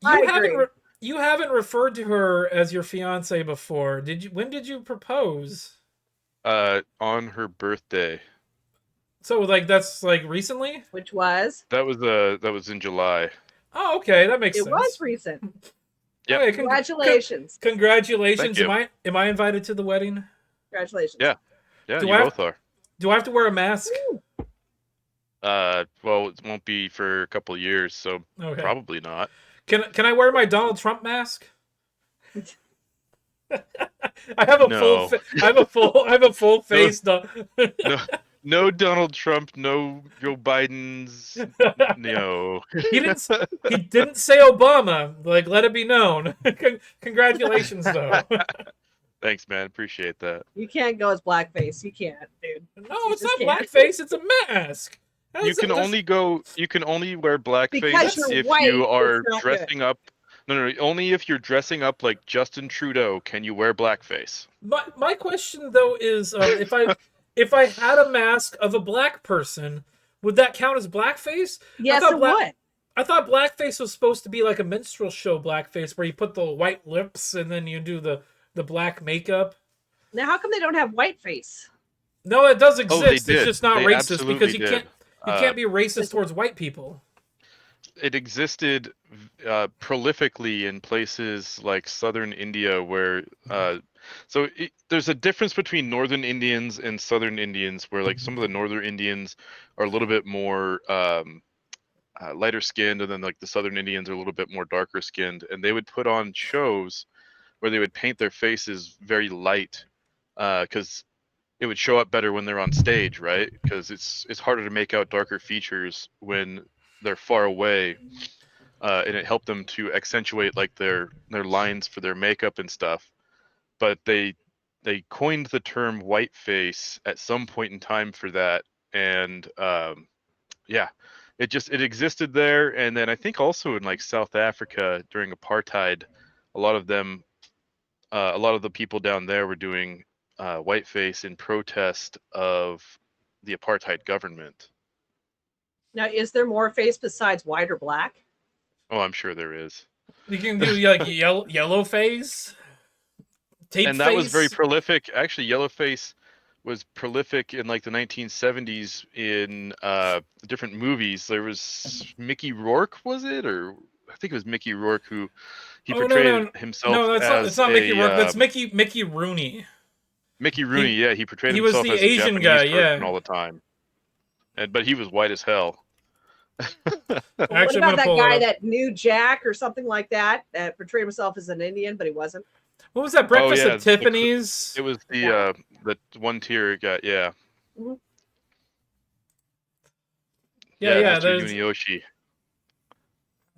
I agree. You haven't referred to her as your fiance before. Did you? When did you propose? On her birthday. So like that's like recently? Which was? That was in July. Oh, okay, that makes It sense. was recent. Yep. Okay, Congratulations. Congratulations. Thank you. Am I invited to the wedding? Congratulations. Yeah. Yeah, Do you I- both are. Do I have to wear a mask? Well, it won't be for a couple of years, so Okay. probably not. Can I wear my Donald Trump mask? I have a No. I have a full face. No Donald Trump, no Joe Biden's, no. He didn't say Obama. Like, let it be known. Congratulations, though. Thanks, man. Appreciate that. You can't go as blackface. You can't, dude. No, You it's just not can't. blackface. It's a mask. How You is it can just- only wear blackface Because you're if white, you are it's not dressing up. No, only if you're dressing up like Justin Trudeau can you wear blackface. My question though is if I had a mask of a black person, would that count as blackface? Yes, it would. I thought blackface was supposed to be like a minstrel show blackface where you put the white lips and then you do the black makeup. Now, how come they don't have whiteface? No, it does Oh, exist. they It's did. just not They racist because absolutely did. you can't be racist towards white people. It existed prolifically in places like southern India where there's a difference between northern Indians and southern Indians where like some of the northern Indians are a little bit more lighter skinned and then like the southern Indians are a little bit more darker skinned, and they would put on shows where they would paint their faces very light because it would show up better when they're on stage, right? Because it's harder to make out darker features when they're far away, and it helped them to accentuate like their lines for their makeup and stuff. But they coined the term whiteface at some point in time for that, and yeah, it existed there. And then I think also in like South Africa during apartheid, a lot of the people down there were doing whiteface in protest of the apartheid government. Now, is there more face besides white or black? Oh, I'm sure there is. You can do like yellow face, tape And that was face. very prolific. Actually, yellowface was prolific in like the 1970s in different movies. There was Mickey Rourke, was it? Or I think it was Mickey Rourke who he Oh no portrayed no himself no! That's not. It's as not Mickey a Rourke. That's Mickey Rooney. Mickey Rooney. Yeah, he portrayed He was himself the as a Asian guy. Japanese person Yeah. all the time, but he was white as hell. What Actually, I'm about gonna that pull it guy up. that knew Jack or something like that portrayed himself as an Indian, but he wasn't? What was that? Oh Breakfast yeah, at Tiffany's. it was Yeah. the one tier guy. Yeah. Mhm. Yeah. Mr. There's. Yuniyoshi.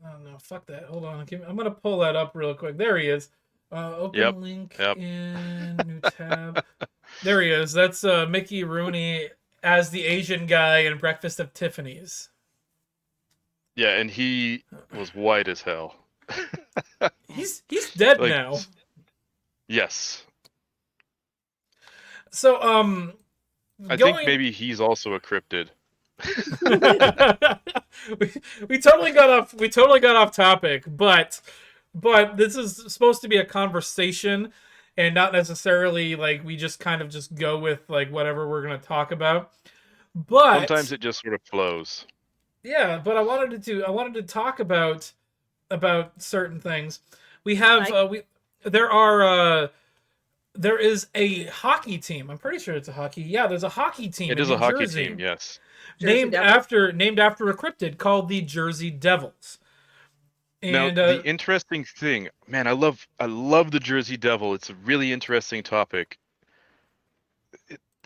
Oh no! Fuck that. Hold on. I'm gonna pull that up real quick. There he is. Open Yep. link Yep. in new tab. There he is. That's Mickey Rooney as the Asian guy in Breakfast at Tiffany's. Yeah, and he was white as hell. He's dead Like, now. yes. So I think maybe he's also a cryptid. we totally got off topic, but this is supposed to be a conversation and not necessarily like we just kind of just go with like whatever we're going to talk about. But Sometimes it just sort of flows. Yeah, but I wanted to talk about certain things. We have there is a hockey team. I'm pretty sure it's a hockey. Yeah, there's a hockey team It in is New a hockey Jersey team, yes. named after a cryptid called the Jersey Devils. And now, the interesting thing, man, I love the Jersey Devil. It's a really interesting topic.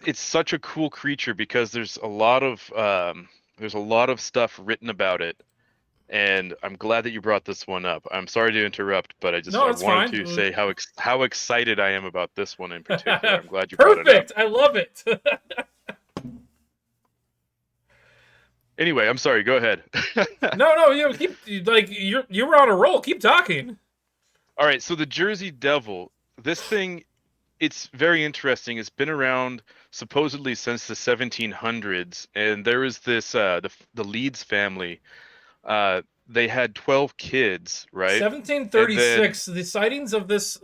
It's such a cool creature because there's a lot of stuff written about it, and I'm glad that you brought this one up. I'm sorry to interrupt, but I wanted to say how excited I am about this one in particular. I'm glad you brought it up. Perfect. I love it. Anyway, I'm sorry. Go ahead. No, you were on a roll. Keep talking. All right, so the Jersey Devil, this thing, it's very interesting. It's been around supposedly since the 1700s, and there was this the Leeds family. They had 12 kids, right? 1736. The sightings of this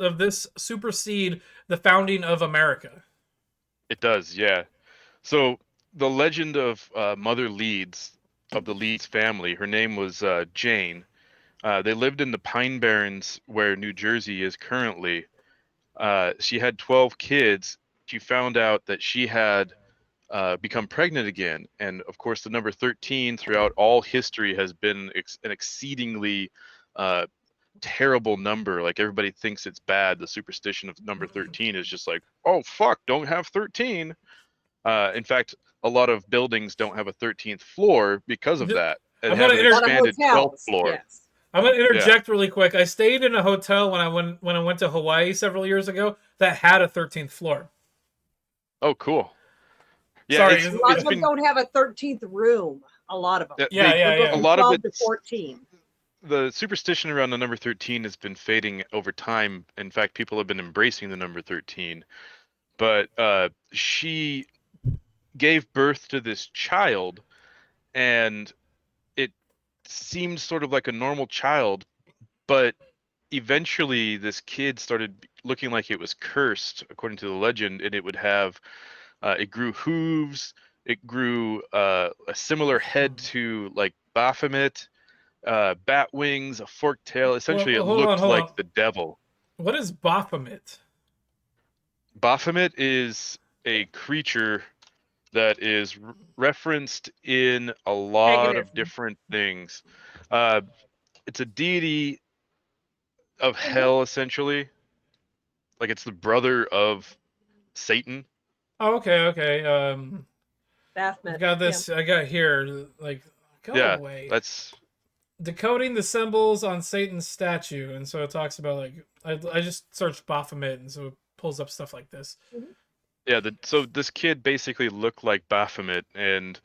supersede the founding of America. It does, yeah. So the legend of Mother Leeds, of the Leeds family, her name was Jane. They lived in the Pine Barrens where New Jersey is currently. She had 12 kids. She found out that she had become pregnant again. And of course, the number 13 throughout all history has been an exceedingly terrible number. Like, everybody thinks it's bad. The superstition of number 13 is just like, oh, fuck, don't have 13. In fact, a lot of buildings don't have a 13th floor because of that. And have an expanded 12th floor. Yes. I'm gonna interject really quick. I stayed in a hotel when I went to Hawaii several years ago that had a 13th floor. Oh, cool. Yeah, sorry, a lot of them don't have a 13th room. A lot of them. Yeah. A lot of it. 14. The superstition around the number 13 has been fading over time. In fact, people have been embracing the number 13. But she gave birth to this child, and it seemed sort of like a normal child, but eventually this kid started looking like it was cursed, according to the legend, and it would have it grew hooves, it grew a similar head to like Baphomet, bat wings, a forked tail. Essentially, it looked like the devil. What is Baphomet? Baphomet is a creature that is referenced in a lot of different things. It's a deity of hell, essentially. Like, it's the brother of Satan. Oh, okay. Baphomet. I got this. Yeah. I got here. Like, go away. That's decoding the symbols on Satan's statue, and so it talks about like I just searched Baphomet, and so it pulls up stuff like this. Mm-hmm. Yeah. So this kid basically looked like Baphomet, and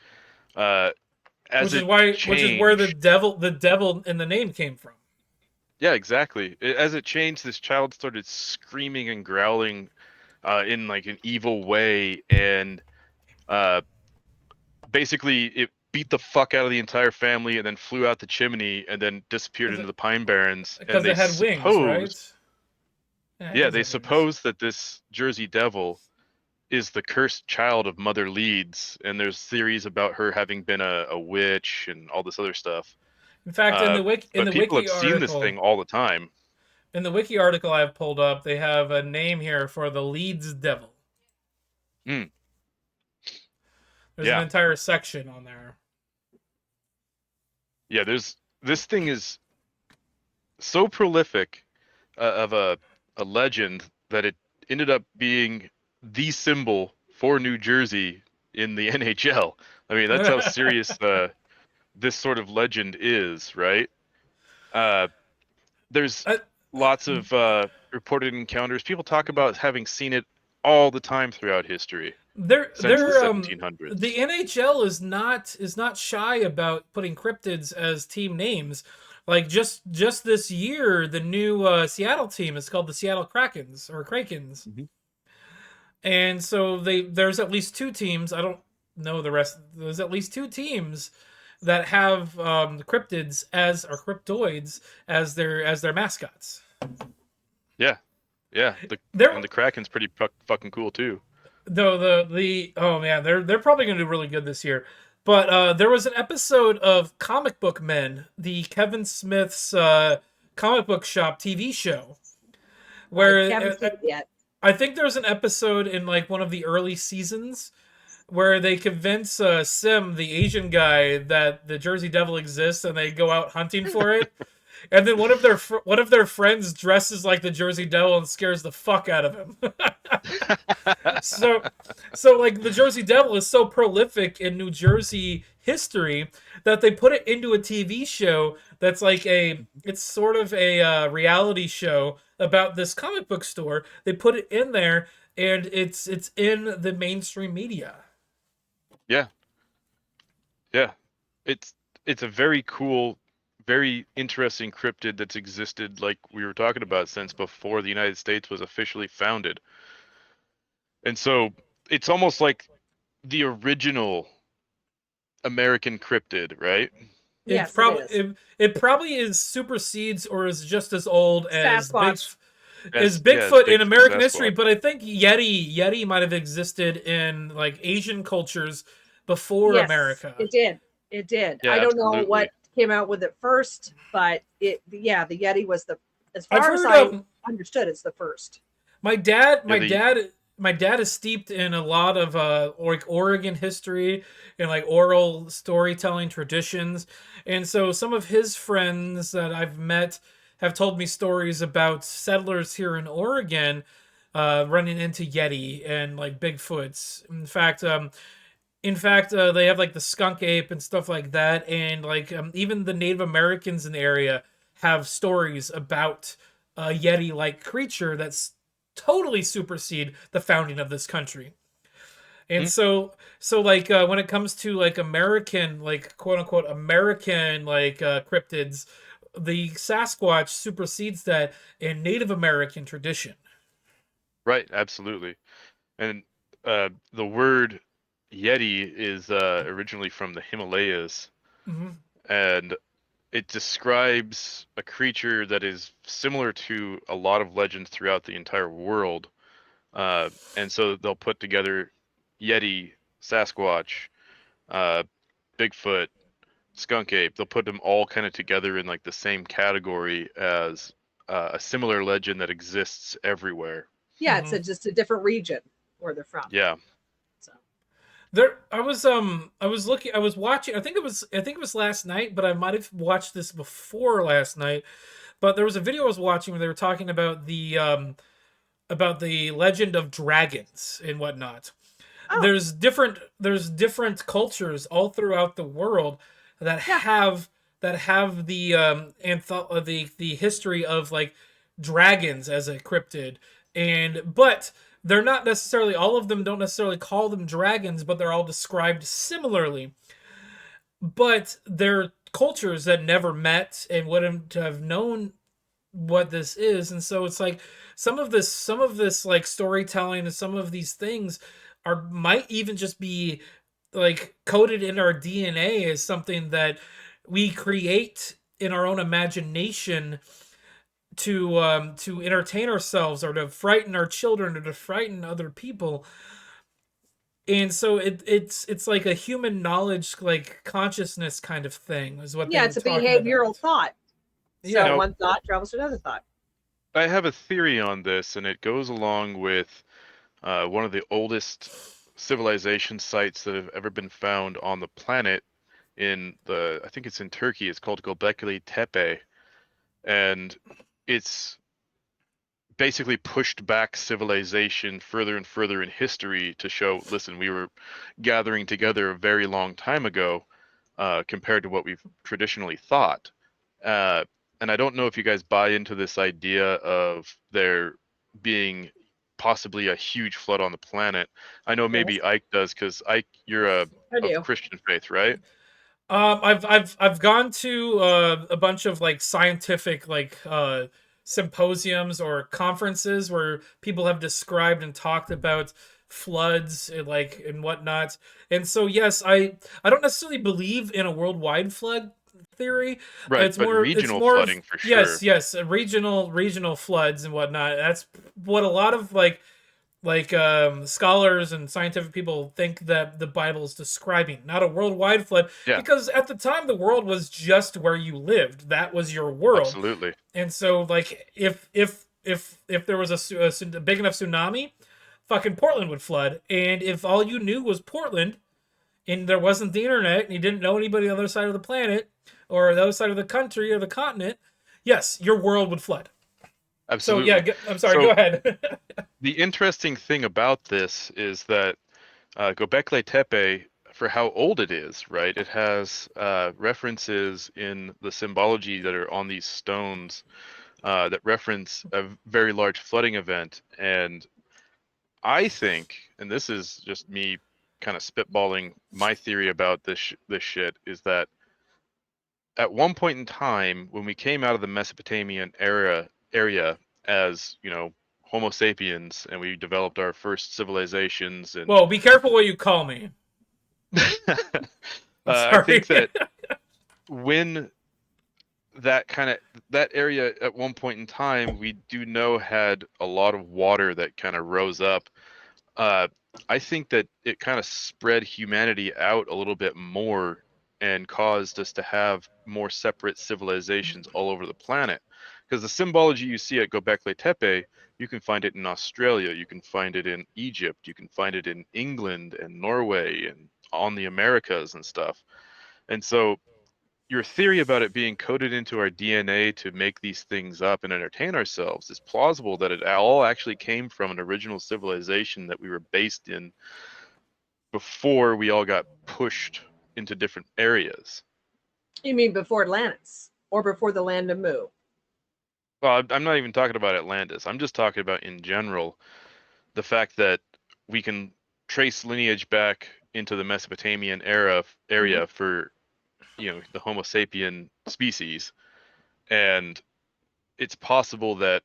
which is where the devil in the name came from. Yeah, exactly. As it changed, this child started screaming and growling in like an evil way, and basically it beat the fuck out of the entire family and then flew out the chimney and then disappeared into the Pine Barrens. Because it had wings, right? Yeah, they suppose that this Jersey Devil is the cursed child of Mother Leeds, and there's theories about her having been a witch and all this other stuff. In fact, But people have seen this thing all the time. in the wiki article I've pulled up, they have a name here for the Leeds Devil. Mm. There's an entire section on there. Yeah, this thing is so prolific of a legend that it ended up being the symbol for New Jersey in the NHL. I mean, that's how serious this sort of legend is, right? There's lots of reported encounters. People talk about having seen it all the time throughout history. Since the 1700s. The NHL is not shy about putting cryptids as team names. Like just this year, the new Seattle team is called the Seattle Krakens or Krakens, and so there's at least two teams. I don't know the rest. There's at least two teams that have cryptids or cryptoids as their mascots. Yeah. The Kraken's pretty fucking cool too. Oh man, they're probably gonna do really good this year. But there was an episode of Comic Book Men, the Kevin Smith's comic book shop TV show, where I think there's an episode in like one of the early seasons where they convince Sim, the Asian guy, that the Jersey Devil exists, and they go out hunting for it. And then one of their friends dresses like the Jersey Devil and scares the fuck out of him. so like the Jersey Devil is so prolific in New Jersey history that they put it into a TV show that's like it's sort of a reality show about this comic book store. They put it in there, and it's in the mainstream media. Yeah. It's a very cool, very interesting cryptid that's existed, like we were talking about, since before the United States was officially founded. And so it's almost like the original American cryptid, right? Yes, it probably is supersedes or is just as old as Sasquatch. Bigfoot in American history, but I think Yeti might have existed in like Asian cultures before America. It did. Yeah, I don't absolutely. know what came out with it first, but the Yeti was as far as I understood, it's the first. My dad is steeped in a lot of like Oregon history and like oral storytelling traditions, and so some of his friends that I've met have told me stories about settlers here in Oregon running into Yeti and like Bigfoots. In fact, they have like the skunk ape and stuff like that, and like even the Native Americans in the area have stories about a Yeti-like creature that's totally supersede the founding of this country. And so like when it comes to like American, like quote unquote American like cryptids, the Sasquatch supersedes that in Native American tradition. Right, absolutely. And the word Yeti is originally from the Himalayas, and it describes a creature that is similar to a lot of legends throughout the entire world. And so they'll put together Yeti, Sasquatch, Bigfoot, skunk ape. They'll put them all kind of together in like the same category as a similar legend that exists everywhere. Yeah, it's just a different region where they're from. Yeah. So I was watching, I think it was last night, but I might have watched this before last night. But there was a video I was watching where they were talking about the legend of dragons and whatnot. Oh. There's different cultures all throughout the world that have the history of like dragons as a cryptid, but they're not necessarily, all of them don't necessarily call them dragons, but they're all described similarly. But they're cultures that never met and wouldn't have known what this is, and so it's like some of this like storytelling and some of these things might even just be like coded in our DNA as something that we create in our own imagination to entertain ourselves or to frighten our children or to frighten other people. And so it's like a human knowledge, like consciousness kind of thing is what they Yeah, were it's a talking behavioral about. thought. So Yeah. one thought travels to another thought. I have a theory on this, and it goes along with one of the oldest civilization sites that have ever been found on the planet I think it's in Turkey. It's called Göbekli Tepe, and it's basically pushed back civilization further and further in history to show, listen, we were gathering together a very long time ago, compared to what we've traditionally thought. Uh, and I don't know if you guys buy into this idea of there being possibly a huge flood on the planet. I know Yes, maybe Ike does, because Ike, you're I of do. Christian faith, right? I've gone to a bunch of like scientific like symposiums or conferences where people have described and talked about floods and like and whatnot. And so yes, I don't necessarily believe in a worldwide flood theory. Right, but It's regional more of flooding for yes, sure. yes, regional floods and whatnot. That's what a lot of like scholars and scientific people think that the Bible is describing, not a worldwide flood, Yeah, because at the time the world was just where you lived. That was your world. absolutely. And so like if there was a big enough tsunami, fucking Portland would flood. And if all you knew was Portland and there wasn't the internet and you didn't know anybody on the other side of the planet or the other side of the country or the continent, yes, your world would flood. So Absolutely. yeah, I'm sorry, go So ahead. the interesting thing about this is that Göbekli Tepe, for how old it is, right? It has references in the symbology that are on these stones that reference a very large flooding event. And I think, and this is just me kind of spitballing my theory about this shit, is that at one point in time, when we came out of the Mesopotamian area as, Homo sapiens, and we developed our first civilizations and Whoa, be careful what you call me. I'm I think sorry. that when that area at one point in time, we do know had a lot of water that kind of rose up. uh, I think that it kind of spread humanity out a little bit more and caused us to have more separate civilizations all over the planet. Because the symbology you see at Göbekli Tepe, you can find it in Australia, you can find it in Egypt, you can find it in England and Norway and on the Americas and stuff. And so your theory about it being coded into our DNA to make these things up and entertain ourselves is plausible, that it all actually came from an original civilization that we were based in before we all got pushed into different areas. You mean before Atlantis or before the land of Mu? Well, I'm not even talking about Atlantis. I'm just talking about in general the fact that we can trace lineage back into the Mesopotamian area for the Homo sapien species, and it's possible that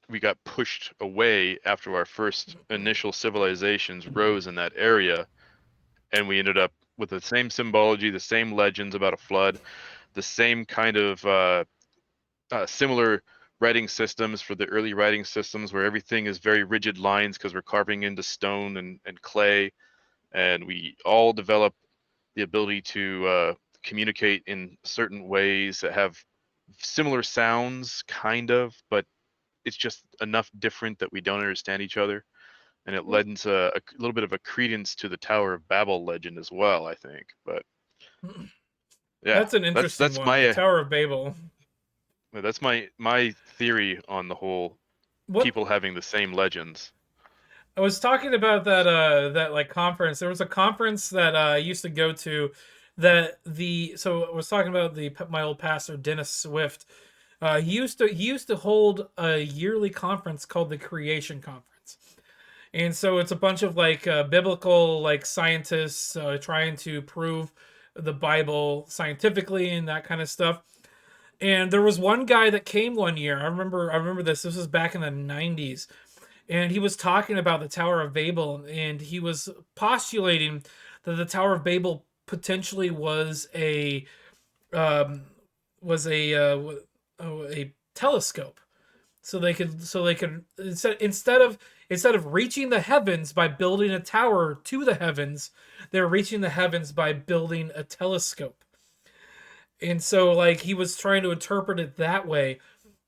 we got pushed away after our first initial civilizations rose in that area, and we ended up with the same symbology, the same legends about a flood, the same kind of similar writing systems for the early writing systems, where everything is very rigid lines because we're carving into stone and clay, and we all develop the ability to communicate in certain ways that have similar sounds, kind of, but it's just enough different that we don't understand each other. And it lends a little bit of a credence to the Tower of Babel legend as well, I think. But yeah, That's an that's interesting that's one, the my Tower of Babel. that's my theory on the whole What people having the same legends. I was talking about that like conference. There was a conference that I used to go to that so I was talking about my old pastor Dennis Swift. He used to hold a yearly conference called the Creation Conference. And so it's a bunch of like biblical like scientists trying to prove the Bible scientifically and that kind of stuff. And there was one guy that came one year. I remember this. This was back in the 90s. And he was talking about the Tower of Babel, and he was postulating that the Tower of Babel potentially um, was a telescope, so they could instead of reaching the heavens by building a tower to the heavens, they're reaching the heavens by building a telescope. And so like he was trying to interpret it that way.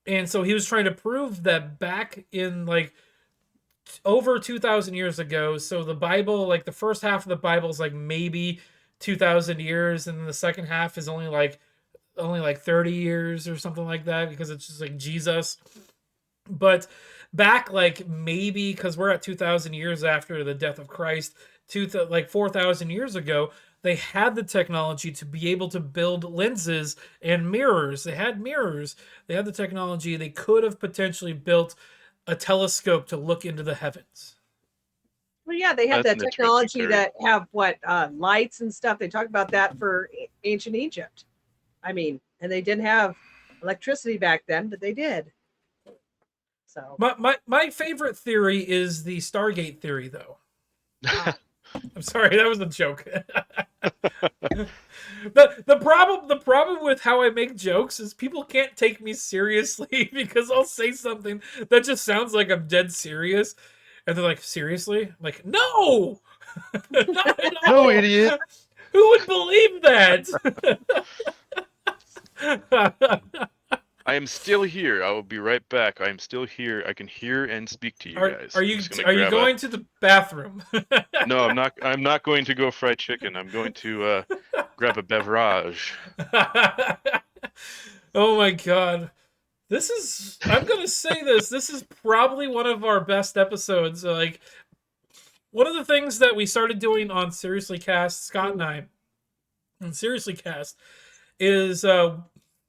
And so he was trying to prove that back in like over 2,000 years ago, so the Bible, like the first half of the Bible is like maybe 2,000 years, and then the second half is only like 30 years or something like that, because it's just like Jesus. But back like maybe, because we're at 2,000 years after the death of Christ, like 4,000 years ago, they had the technology to be able to build lenses and mirrors. They had mirrors. They had the technology. They could have potentially built a telescope to look into the heavens. Well, yeah, they had That's the an technology interesting that have lights and stuff. They talk about that for ancient Egypt. I mean, and they didn't have electricity back then, but they did. So my favorite theory is the Stargate theory, though. I'm sorry, that was a joke. The problem with how I make jokes is people can't take me seriously because I'll say something that just sounds like I'm dead serious, and they're like, "Seriously?" I'm like, "No, not at all. No, idiot. Who would believe that?" I am still here. I will be right back. I am still here. I can hear and speak to you guys. Are you going to the bathroom? No, I'm not. I'm not going to go fry chicken. I'm going to grab a beverage. Oh my god. I'm going to say this. This is probably one of our best episodes. Like, one of the things that we started doing on Seriously Cast, Scott and I, on Seriously Cast, is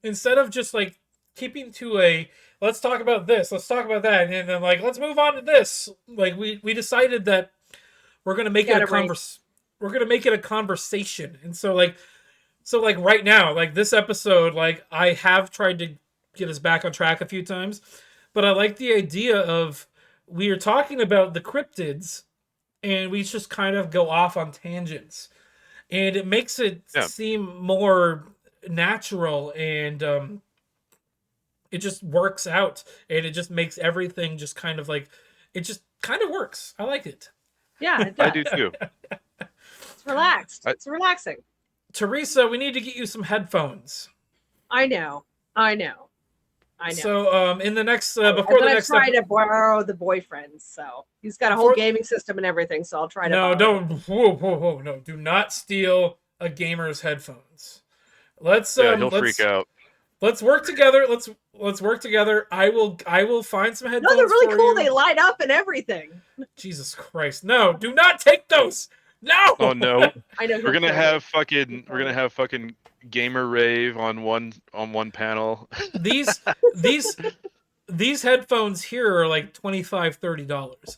instead of just like keeping to a let's talk about this, let's talk about that, and then like let's move on to this. Like we decided that we're gonna make it a conversation. And so like right now, like this episode, like I have tried to get us back on track a few times, but I like the idea of we are talking about the cryptids and we just kind of go off on tangents, and it makes it seem more natural, and it just works out, and it just makes everything just kind of like it just kind of works. I like it. Yeah, it does. I do too. It's relaxed. It's relaxing. Teresa, we need to get you some headphones. I know. So, in the next try to borrow the boyfriend's. So he's got a whole gaming system and everything. So I'll try to. No, don't. Whoa, no! Do not steal a gamer's headphones. He'll freak out. Let's work together. Let's work together. I will find some headphones. No, they're really cool. You. They light up and everything. Jesus Christ! No, do not take those. No. Oh no! I know. We're gonna have fucking gamer rave on one panel. These headphones here are like $25-$30.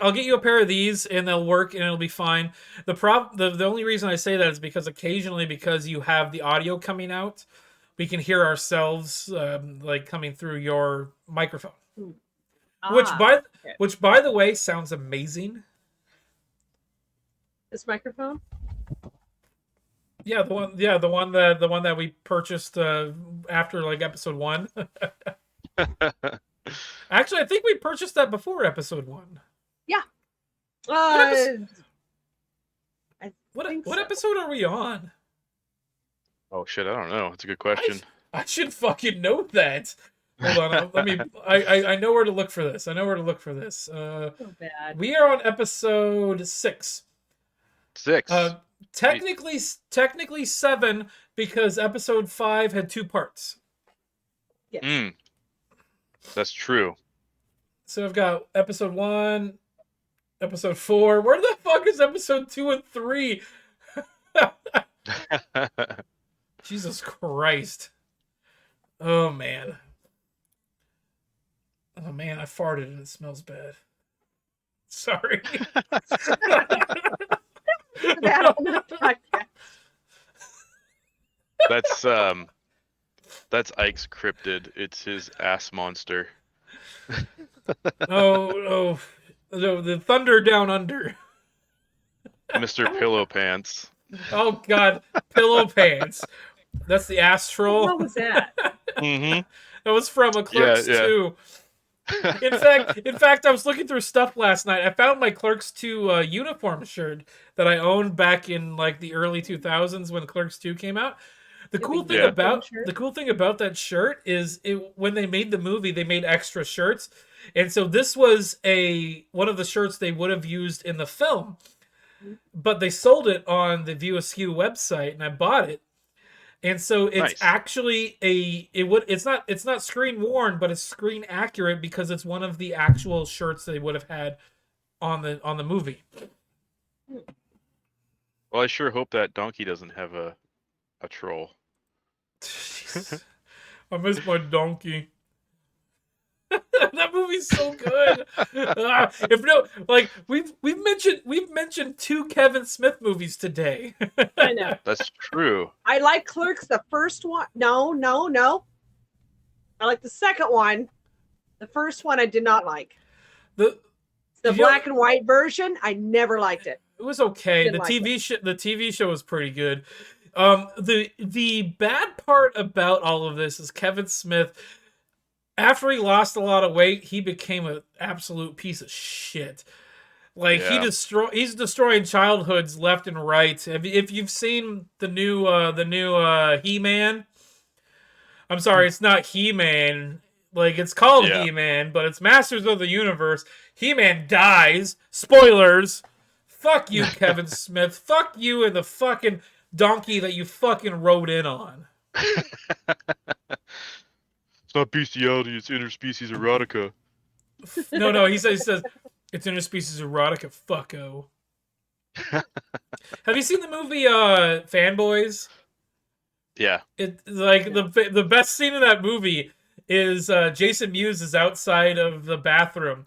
I'll get you a pair of these, and they'll work, and it'll be fine. The only reason I say that is because occasionally, because you have the audio coming out, we can hear ourselves like coming through your microphone. Which by the way sounds amazing. This microphone? Yeah, the one that we purchased after like episode 1. Actually, I think we purchased that before episode 1. Yeah. What episode are we on? Oh shit, I don't know. It's a good question. I should fucking know that. Hold on, I know where to look for this. So bad. We are on episode 6. 6. Technically 7, because episode 5 had 2 parts. Yes. That's true. So I've got episode 1, episode 4. Where the fuck is episode 2 and 3? Jesus Christ. Oh man, I farted and it smells bad. Sorry. That's Ike's cryptid. It's his ass monster. No, the thunder down under. Mr. Pillow Pants. Oh God, Pillow Pants. That's the ass troll. What was that? Mm-hmm. That was from Eclipse 2. In fact, I was looking through stuff last night. I found my Clerks 2 uniform shirt that I owned back in like the early 2000s when Clerks 2 came out. The cool thing about that shirt is when they made the movie, they made extra shirts, and so this was one of the shirts they would have used in the film, but they sold it on the View Askew website, and I bought it. And so it's actually it's not screen worn, but it's screen accurate because it's one of the actual shirts they would have had on the movie. Well, I sure hope that donkey doesn't have a troll. I miss my donkey. That movie's so good. If no, like we've mentioned 2 Kevin Smith movies today. I know. That's true. I like Clerks, the first one. No. I like the second one. The first one I did not like. The black and white version, I never liked it. It was okay. The TV show was pretty good. The bad part about all of this is Kevin Smith, after he lost a lot of weight, he became an absolute piece of shit. Like he's destroying childhoods left and right. If you've seen the new He-Man, I'm sorry, it's not He-Man. Like it's called He-Man, but it's Masters of the Universe. He-Man dies. Spoilers. Fuck you, Kevin Smith. Fuck you and the fucking donkey that you fucking rode in on. It's not bestiality, it's interspecies erotica. No, he says it's interspecies erotica, fucko. Have you seen the movie Fanboys? Yeah. The best scene in that movie is Jason Mewes is outside of the bathroom,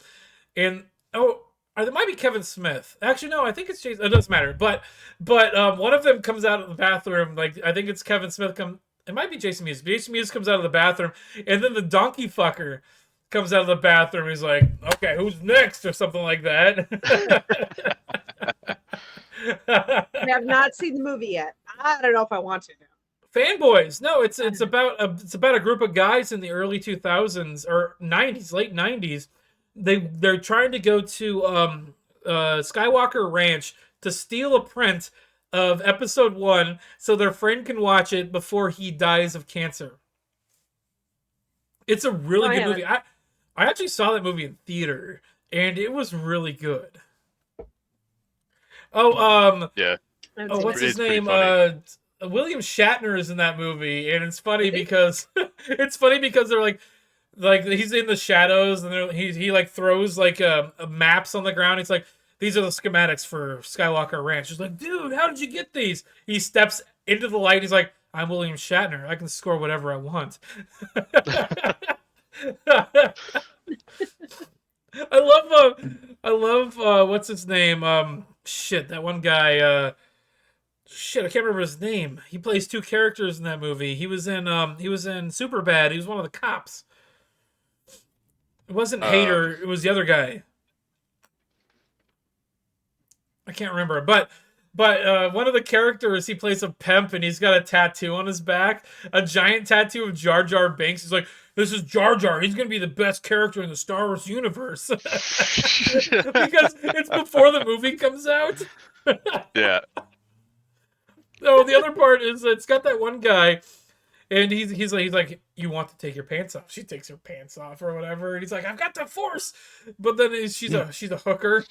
and it might be Kevin Smith. Actually, no, I think it's Jason. It doesn't matter. But one of them comes out of the bathroom. Like I think it's Kevin Smith. It might be Jason Mewes. Jason Mewes comes out of the bathroom, and then the donkey fucker comes out of the bathroom. He's like, "Okay, who's next?" or something like that. I have not seen the movie yet. I don't know if I want to now. Fanboys. No, it's about a group of guys in the early 2000s or 90s, late 90s. They're trying to go to Skywalker Ranch to steal a print of episode 1 so their friend can watch it before he dies of cancer. It's a really good movie. I actually saw that movie in theater and it was really good. Yeah. Oh, what's his name? William Shatner is in that movie, and it's funny because they're like he's in the shadows, and he like throws like maps on the ground. He's like, these are the schematics for Skywalker Ranch. He's like, dude, how did you get these? He steps into the light. He's like, I'm William Shatner. I can score whatever I want. I love what's his name? That one guy. I can't remember his name. He plays 2 characters in that movie. He was in Superbad. He was one of the cops. It wasn't Hader. It was the other guy. I can't remember. But one of the characters, he plays a pimp, and he's got a tattoo on his back, a giant tattoo of Jar Jar Binks. He's like, this is Jar Jar. He's gonna be the best character in the Star Wars universe because it's before the movie comes out. Yeah. No, the other part is it's got that one guy, and he's like, you want to take your pants off? She takes her pants off or whatever, and he's like, I've got the Force, but then she's a hooker.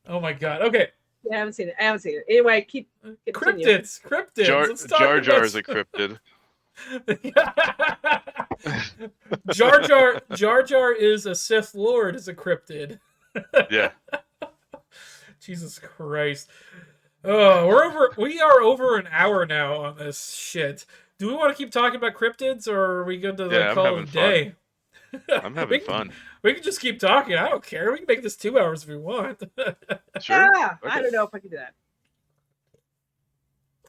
Oh my god. Okay. Yeah, I haven't seen it. Anyway, keep Cryptids. Jar Jar is a cryptid. Jar Jar is a Sith Lord, is a cryptid. Yeah. Jesus Christ. Oh, we are over an hour now on this shit. Do we want to keep talking about cryptids, or are we good to call it a day? I'm having fun. We can just keep talking. I don't care. We can make this 2 hours if we want. Sure. Yeah, okay. I don't know if I can do that.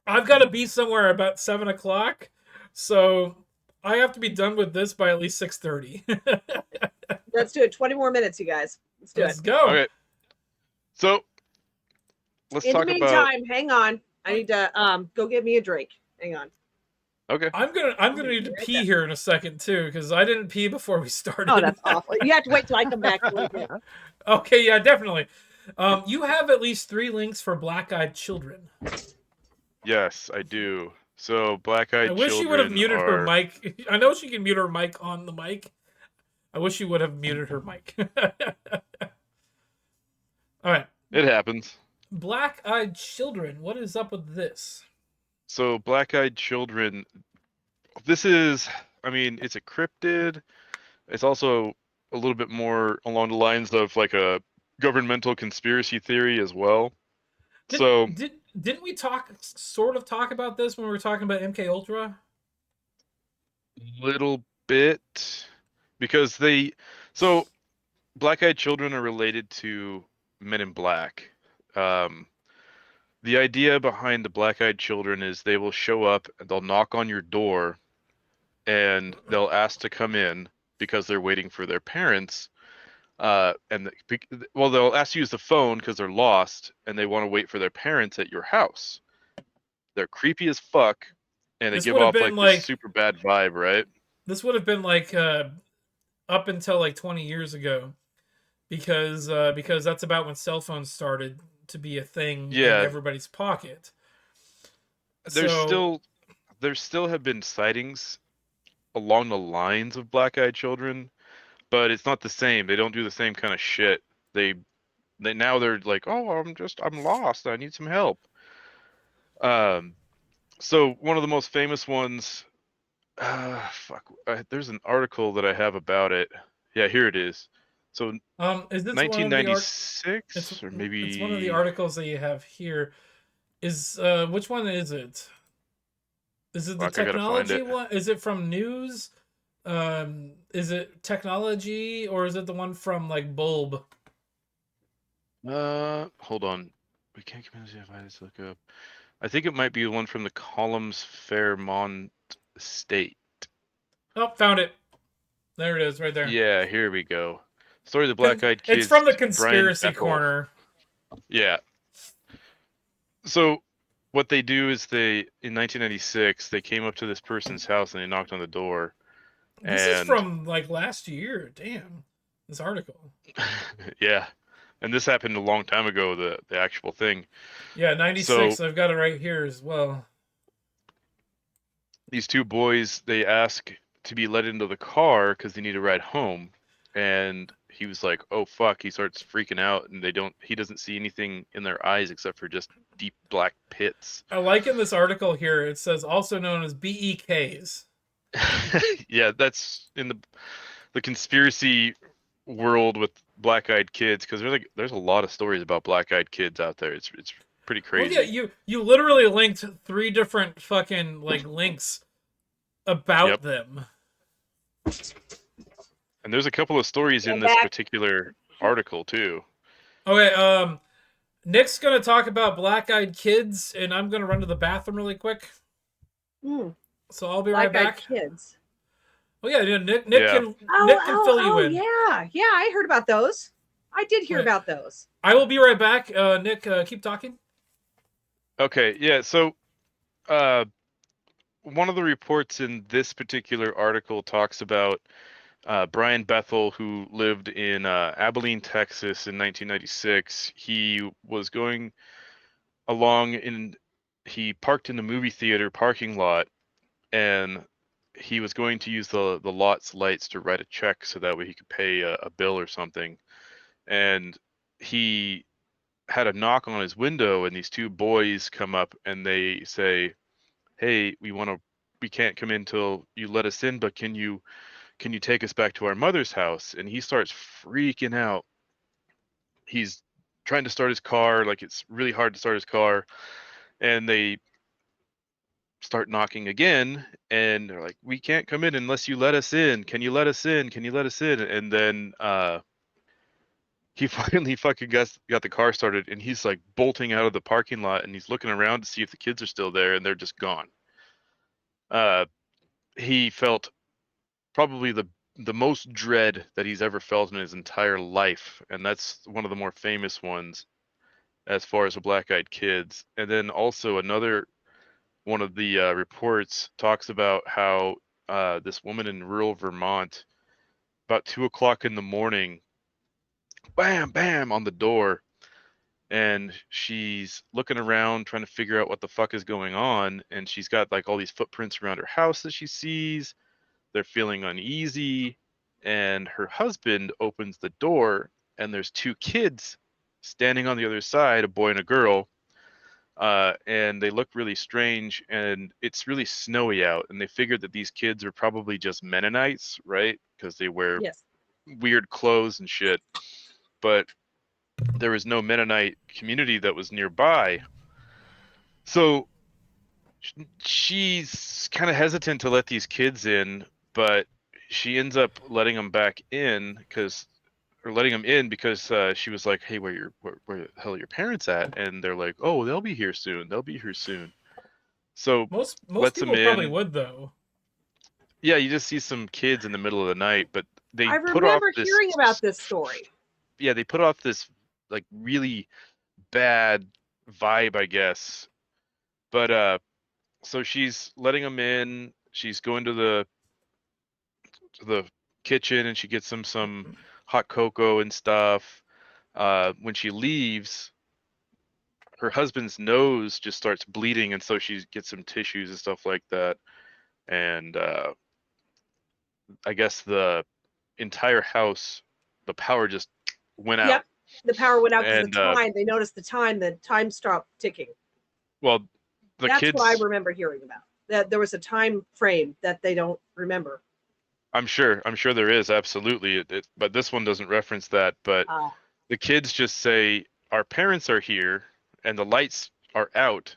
I've got to be somewhere about 7 o'clock, so I have to be done with this by at least 6:30. Let's do it. 20 more minutes, you guys. Let's go. Okay. So let's talk about. In the meantime, hang on. I need to go get me a drink. Hang on. Okay. I'm gonna need to pee here in a second too, because I didn't pee before we started. Oh, that's awful. You have to wait till I come back. Okay, yeah, definitely. You have at least 3 links for black-eyed children. Yes, I do. So I black-eyed wish you would have children muted her are. mic. I know she can mute her mic on the mic. I wish you would have muted her mic. All right. It happens. Black-eyed children. What is up with this? So black-eyed children. This is. I mean, it's a cryptid. It's also a little bit more along the lines of like a governmental conspiracy theory as well. Didn't we sort of talk about this when we were talking about MK Ultra? Little bit, because black-eyed children are related to Men in Black. The idea behind the black-eyed children is they will show up and they'll knock on your door and they'll ask to come in because they're waiting for their parents. They'll ask to use the phone because they're lost and they want to wait for their parents at your house. They're creepy as fuck, and they give off like this super bad vibe, right? This would have been like up until like 20 years ago, because that's about when cell phones started to be a thing in everybody's pocket. There still have been sightings along the lines of black-eyed children, but it's not the same. They don't do the same kind of shit. They're like, oh, I'm lost. I need some help. So one of the most famous ones. There's an article that I have about it. Yeah, here it is. So, is this 1996 or maybe it's one of the articles that you have here. Is which one is it? Is it the technology one? Is it from News? Is it technology, or is it the one from like Bulb? Hold on. We can't communicate if I just look up. I think it might be the one from the Columns Fairmont State. Oh, found it. There it is, right there. Yeah, here we go. Story of the Black-Eyed Kids. It's from the Conspiracy Corner. Yeah. So, what they do is in 1996, they came up to this person's house and they knocked on the door. This is from like last year. Damn, this article. Yeah, and this happened a long time ago. The actual thing. Yeah, 96. So, I've got it right here as well. These 2 boys, they ask to be let into the car because they need a ride home, and he was like, "Oh fuck!" He starts freaking out, and he doesn't see anything in their eyes except for just deep black pits. I like in this article here. It says also known as BEKs. Yeah, that's in the conspiracy world with black-eyed kids, because there's a lot of stories about black-eyed kids out there. It's pretty crazy. Well, yeah, you literally linked 3 different fucking like links about them. And there's a couple of stories in this particular article too. Okay, Nick's gonna talk about black-eyed kids, and I'm gonna run to the bathroom really quick. So I'll be right back. Kids. Oh yeah, Nick can fill you in. Yeah, I heard about those. I did hear about those. I will be right back. Nick, keep talking. Okay, yeah. So, one of the reports in this particular article talks about Brian Bethel, who lived in Abilene, Texas in 1996. He was going along and he parked in the movie theater parking lot, and he was going to use the lot's lights to write a check so that way he could pay a bill or something. And he had a knock on his window, and these 2 boys come up and they say, "Hey, we can't come in till you let us in, but can you take us back to our mother's house?" And he starts freaking out. He's trying to start his car, like it's really hard to start his car, and they start knocking again, and they're like, "We can't come in unless you let us in. Can you let us in? Can you let us in?" And then he finally fucking got the car started, and he's like bolting out of the parking lot, and he's looking around to see if the kids are still there, and they're just gone. He felt probably the most dread that he's ever felt in his entire life, and that's one of the more famous ones as far as the black-eyed kids. And then also another one of the reports talks about how this woman in rural Vermont, about 2 o'clock in the morning, bam, bam on the door, and she's looking around trying to figure out what the fuck is going on, and she's got like all these footprints around her house that she sees. They're feeling uneasy, and her husband opens the door, and there's two kids standing on the other side, a boy and a girl. And they look really strange, and it's really snowy out, and they figured that these kids are probably just Mennonites, right? Because they wear Yes. weird clothes and shit. But there was no Mennonite community that was nearby. So she's kind of hesitant to let these kids in, but she ends up letting them back in letting them in because she was like, "Hey, where the hell are your parents at?" And they're like, "Oh, they'll be here soon. They'll be here soon." So Most lets them people probably in. would though. Yeah, you just see some kids in the middle of the night, but they I put off remember this. hearing about this story. Yeah, they put off this like really bad vibe, I guess. But so she's letting them in. She's going to the kitchen, and she gets them some hot cocoa and stuff. When she leaves, her husband's nose just starts bleeding, and so she gets some tissues and stuff like that. And I guess the entire house, the power just went out. Yep. The power went out because And the time, they noticed the time stopped ticking. well, That's kids, what I remember hearing about. That there was a time frame that they don't remember. I'm sure there is, absolutely. But this one doesn't reference that. But the kids just say, "Our parents are here," and the lights are out.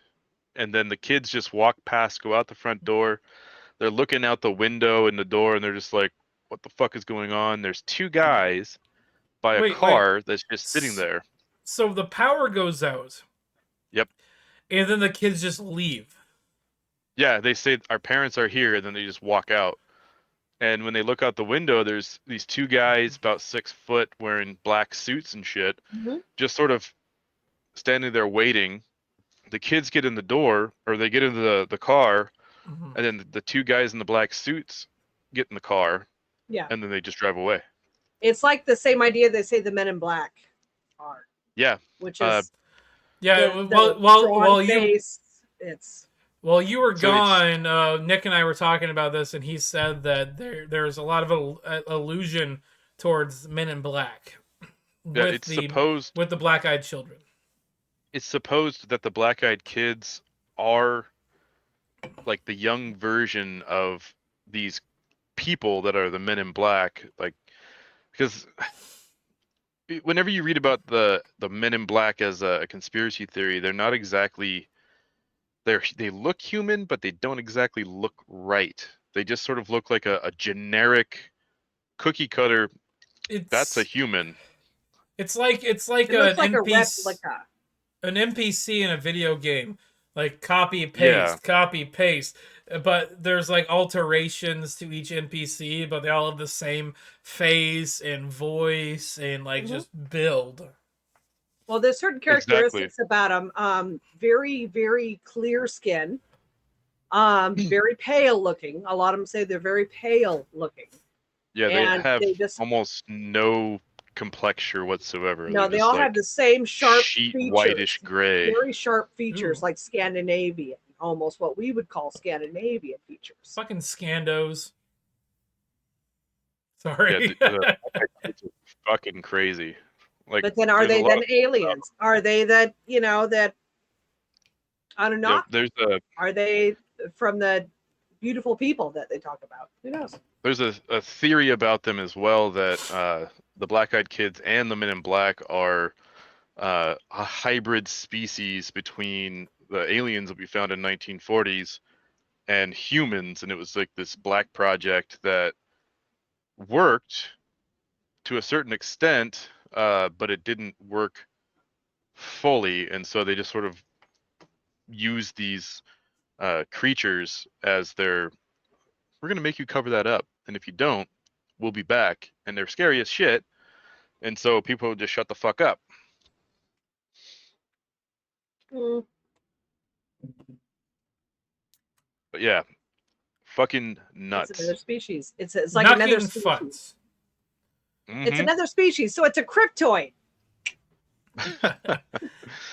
And then the kids just walk past, go out the front door. They're looking out the window and the door, and they're just like, "What the fuck is going on?" There's two guys by a Wait. car that's just sitting there. So the power goes out. Yep. And then the kids just leave. Yeah, they say our parents are here, and then they just walk out. And when they look out the window, there's these two guys about 6 foot wearing black suits and shit, just sort of standing there waiting. The kids get in the door, or they get into the car, and then the two guys in the black suits get in the car. Yeah. And then they just drive away. It's like the same idea they say the Men in Black are. Yeah. Which is while you were So gone, Nick and I were talking about this, and he said that there's a lot of allusion towards Men in Black. Yeah, it's supposed with the black-eyed children. It's supposed that the black-eyed kids are like the young version of these people that are the Men in Black, like, because whenever you read about the Men in Black as a conspiracy theory, they're not exactly they look human, but they don't exactly look right. They just sort of look like a generic cookie cutter. That's a human. It's like an NPC, an NPC in a video game, like copy paste. But there's like alterations to each NPC, but they all have the same face and voice and like just build. Well, there's certain characteristics about them. Very, very clear skin. Very pale looking. A lot of them say they're very pale looking. Yeah, they have almost no complexure whatsoever. No, they all have the same sharp features, whitish gray. Very sharp features, like Scandinavian, almost what we would call Scandinavian features. Fucking Scandos. Sorry. Yeah, it's fucking crazy. Like, but then are they then aliens? Are they that, that I don't know? Yeah, are they from the beautiful people that they talk about? Who knows? There's a theory about them as well that the black-eyed kids and the Men in Black are a hybrid species between the aliens that we found in 1940s and humans, and it was like this black project that worked to a certain extent, but it didn't work fully, and so they just sort of use these creatures as we're going to make you cover that up, and if you don't, we'll be back. And they're scary as shit, and so people just shut the fuck up. But yeah, fucking nuts. It's another species. It's like another species. Futz. It's another species, so it's a cryptoid. All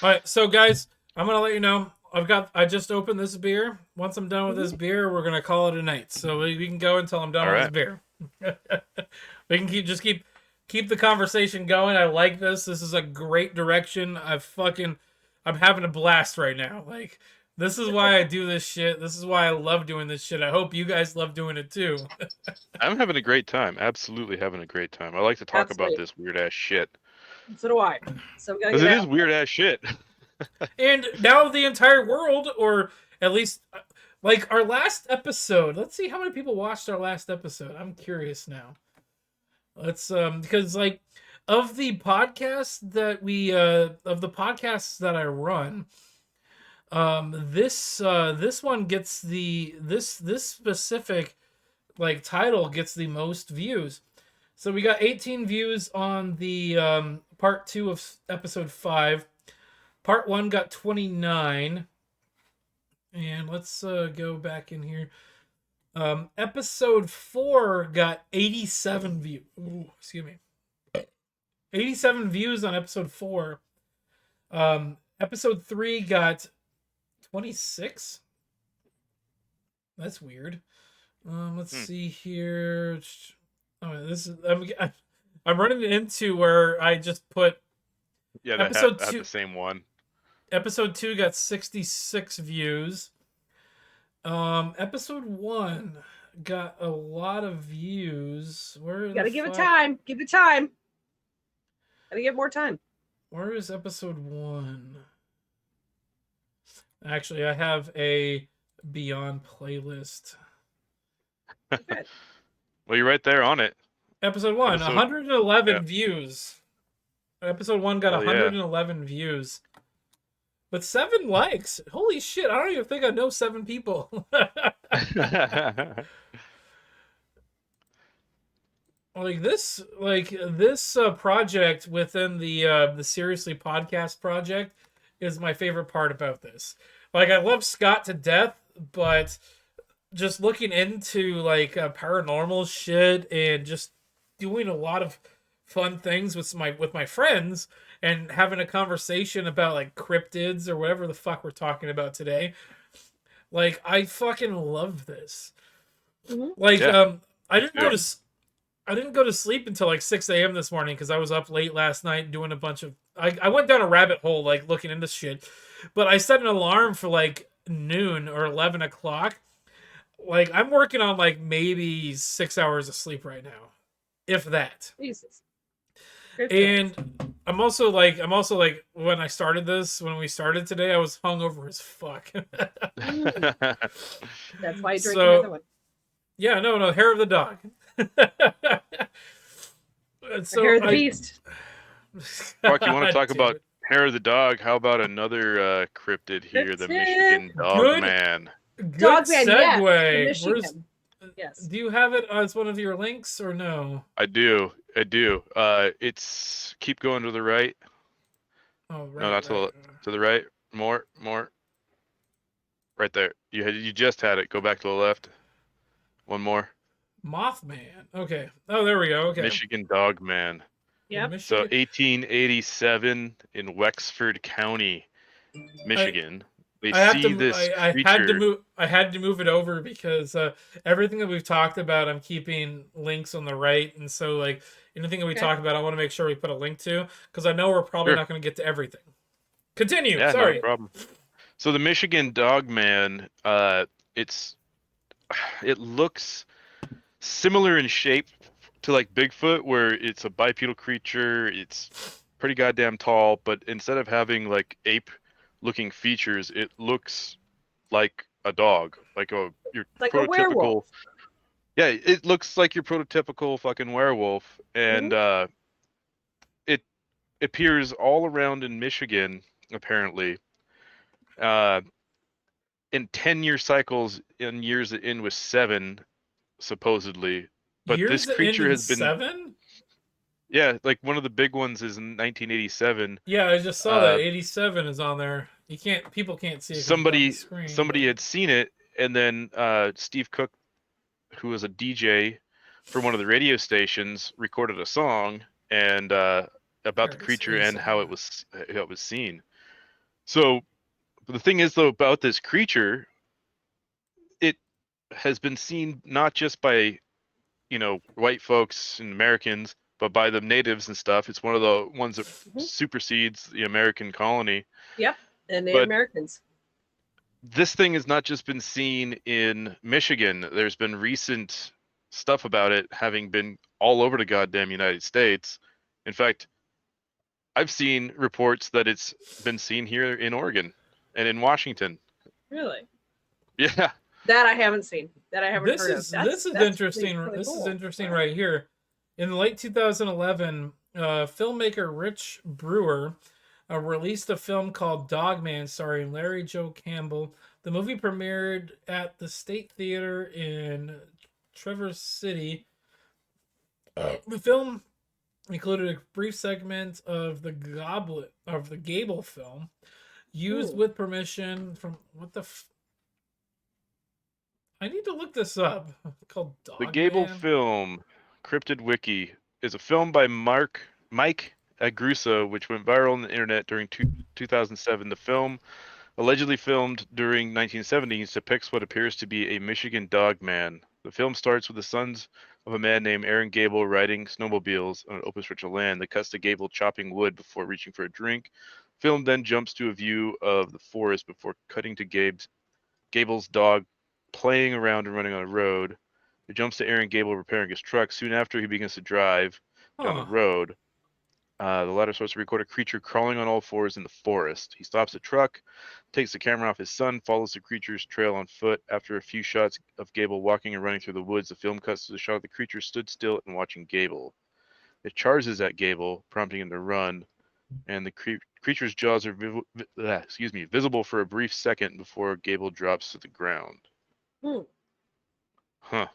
right, so guys, I'm gonna let you know. I just opened this beer. Once I'm done with this beer, we're gonna call it a night. So we can go until I'm done with this beer. We can keep the conversation going. I like this. This is a great direction. I'm having a blast right now. Like, this is why I do this shit. This is why I love doing this shit. I hope you guys love doing it too. I'm having a great time. Absolutely having a great time. I like to talk about this weird ass shit. So do I. So because it is weird ass shit. And now the entire world, or at least like our last episode. Let's see how many people watched our last episode. I'm curious now. Let's because like of the podcasts that podcasts that I run, this one gets this specific like title gets the most views. So we got 18 views on the part 2 of episode 5. Part 1 got 29. And let's go back in here. Episode 4 got 87 views. Ooh, excuse me. 87 views on episode 4. Episode 3 got 26. That's weird. Let's see here. Oh, this is I'm running into where I just put episode 2 the same one. Episode 2 got 66 views. Episode 1 got a lot of views. You gotta give it time. Give it time. Gotta give more time. Where is episode 1? Actually, I have a Beyond playlist. Good. Well, you're right there on it. Episode 1, 111 views. Episode 1 got 111 views. But 7 likes. Holy shit, I don't even think I know 7 people. this project within the Seriously Podcast project is my favorite part about this. Like, I love Scott to death, but just looking into like paranormal shit and just doing a lot of fun things with my friends and having a conversation about like cryptids or whatever the fuck we're talking about today. Like, I fucking love this. Like, I didn't go to sleep until like 6 a.m. this morning because I was up late last night doing a bunch of. I went down a rabbit hole like looking into shit, but I set an alarm for like noon or 11 o'clock. Like, I'm working on like maybe 6 hours of sleep right now, if that. Jesus. And I'm also like when we started today, I was hungover as fuck. That's why you drink another one. Yeah, no, hair of the dog. Hair of the beast. Fuck, you want to talk about hair of the dog? How about another cryptid here, the Michigan Dogman? Good Dogman, segue. Yes. Do you have it as one of your links or no? I do. It's keep going to the right. Oh, right. No, not to the right. More. Right there. You just had it. Go back to the left. One more. Mothman. Okay. Oh, there we go. Okay. Michigan Dogman. Yep. So 1887 in Wexford County, Michigan. I had to move it over because everything that we've talked about, I'm keeping links on the right, and so like anything that we talk about, I want to make sure we put a link to because I know we're probably not going to get to everything. Continue. Yeah, sorry. No problem. So the Michigan Dogman, it looks similar in shape to like Bigfoot, where it's a bipedal creature. It's pretty goddamn tall, but instead of having like ape-looking features, it looks like a dog, like your prototypical. A werewolf. Yeah, it looks like your prototypical fucking werewolf, and it appears all around in Michigan apparently. In 10-year cycles, in years that end with 7, supposedly. But years this creature has been 7? Yeah, like one of the big ones is in 1987. Yeah, I just saw that 87 is on there. People can't see it. Somebody had seen it and then Steve Cook, who was a DJ for one of the radio stations, recorded a song and about the creature and how it was seen. So the thing is, though, about this creature, it has been seen not just by white folks and Americans, but by the natives and stuff. It's one of the ones that supersedes the American colony. Yep, and Native Americans. This thing has not just been seen in Michigan. There's been recent stuff about it having been all over the goddamn United States. In fact, I've seen reports that it's been seen here in Oregon and in Washington. Really? Yeah. That I haven't seen. That I haven't heard of. This is interesting. This is interesting right here. In late 2011, filmmaker Rich Brewer released a film called Dogman starring Larry Joe Campbell. The movie premiered at the State Theater in Traverse City. The film included a brief segment of the Gable film, used with permission from I need to look this up. It's called Dogman. The Gable film, Cryptid Wiki, is a film by Mike Agruso, which went viral on the internet during 2007. The film, allegedly filmed during 1970s, depicts what appears to be a Michigan dog man. The film starts with the sons of a man named Aaron Gable riding snowmobiles on an open stretch of land that cuts to Gable chopping wood before reaching for a drink. Film then jumps to a view of the forest before cutting to Gable's dog playing around and running on a road. It jumps to Aaron Gable repairing his truck. Soon after, he begins to drive down the road. The latter starts to record a creature crawling on all fours in the forest. He stops the truck, takes the camera off his son, follows the creature's trail on foot. After a few shots of Gable walking and running through the woods, the film cuts to the shot of the creature stood still and watching Gable. It charges at Gable, prompting him to run, and the creature's jaws are visible for a brief second before Gable drops to the ground. Huh.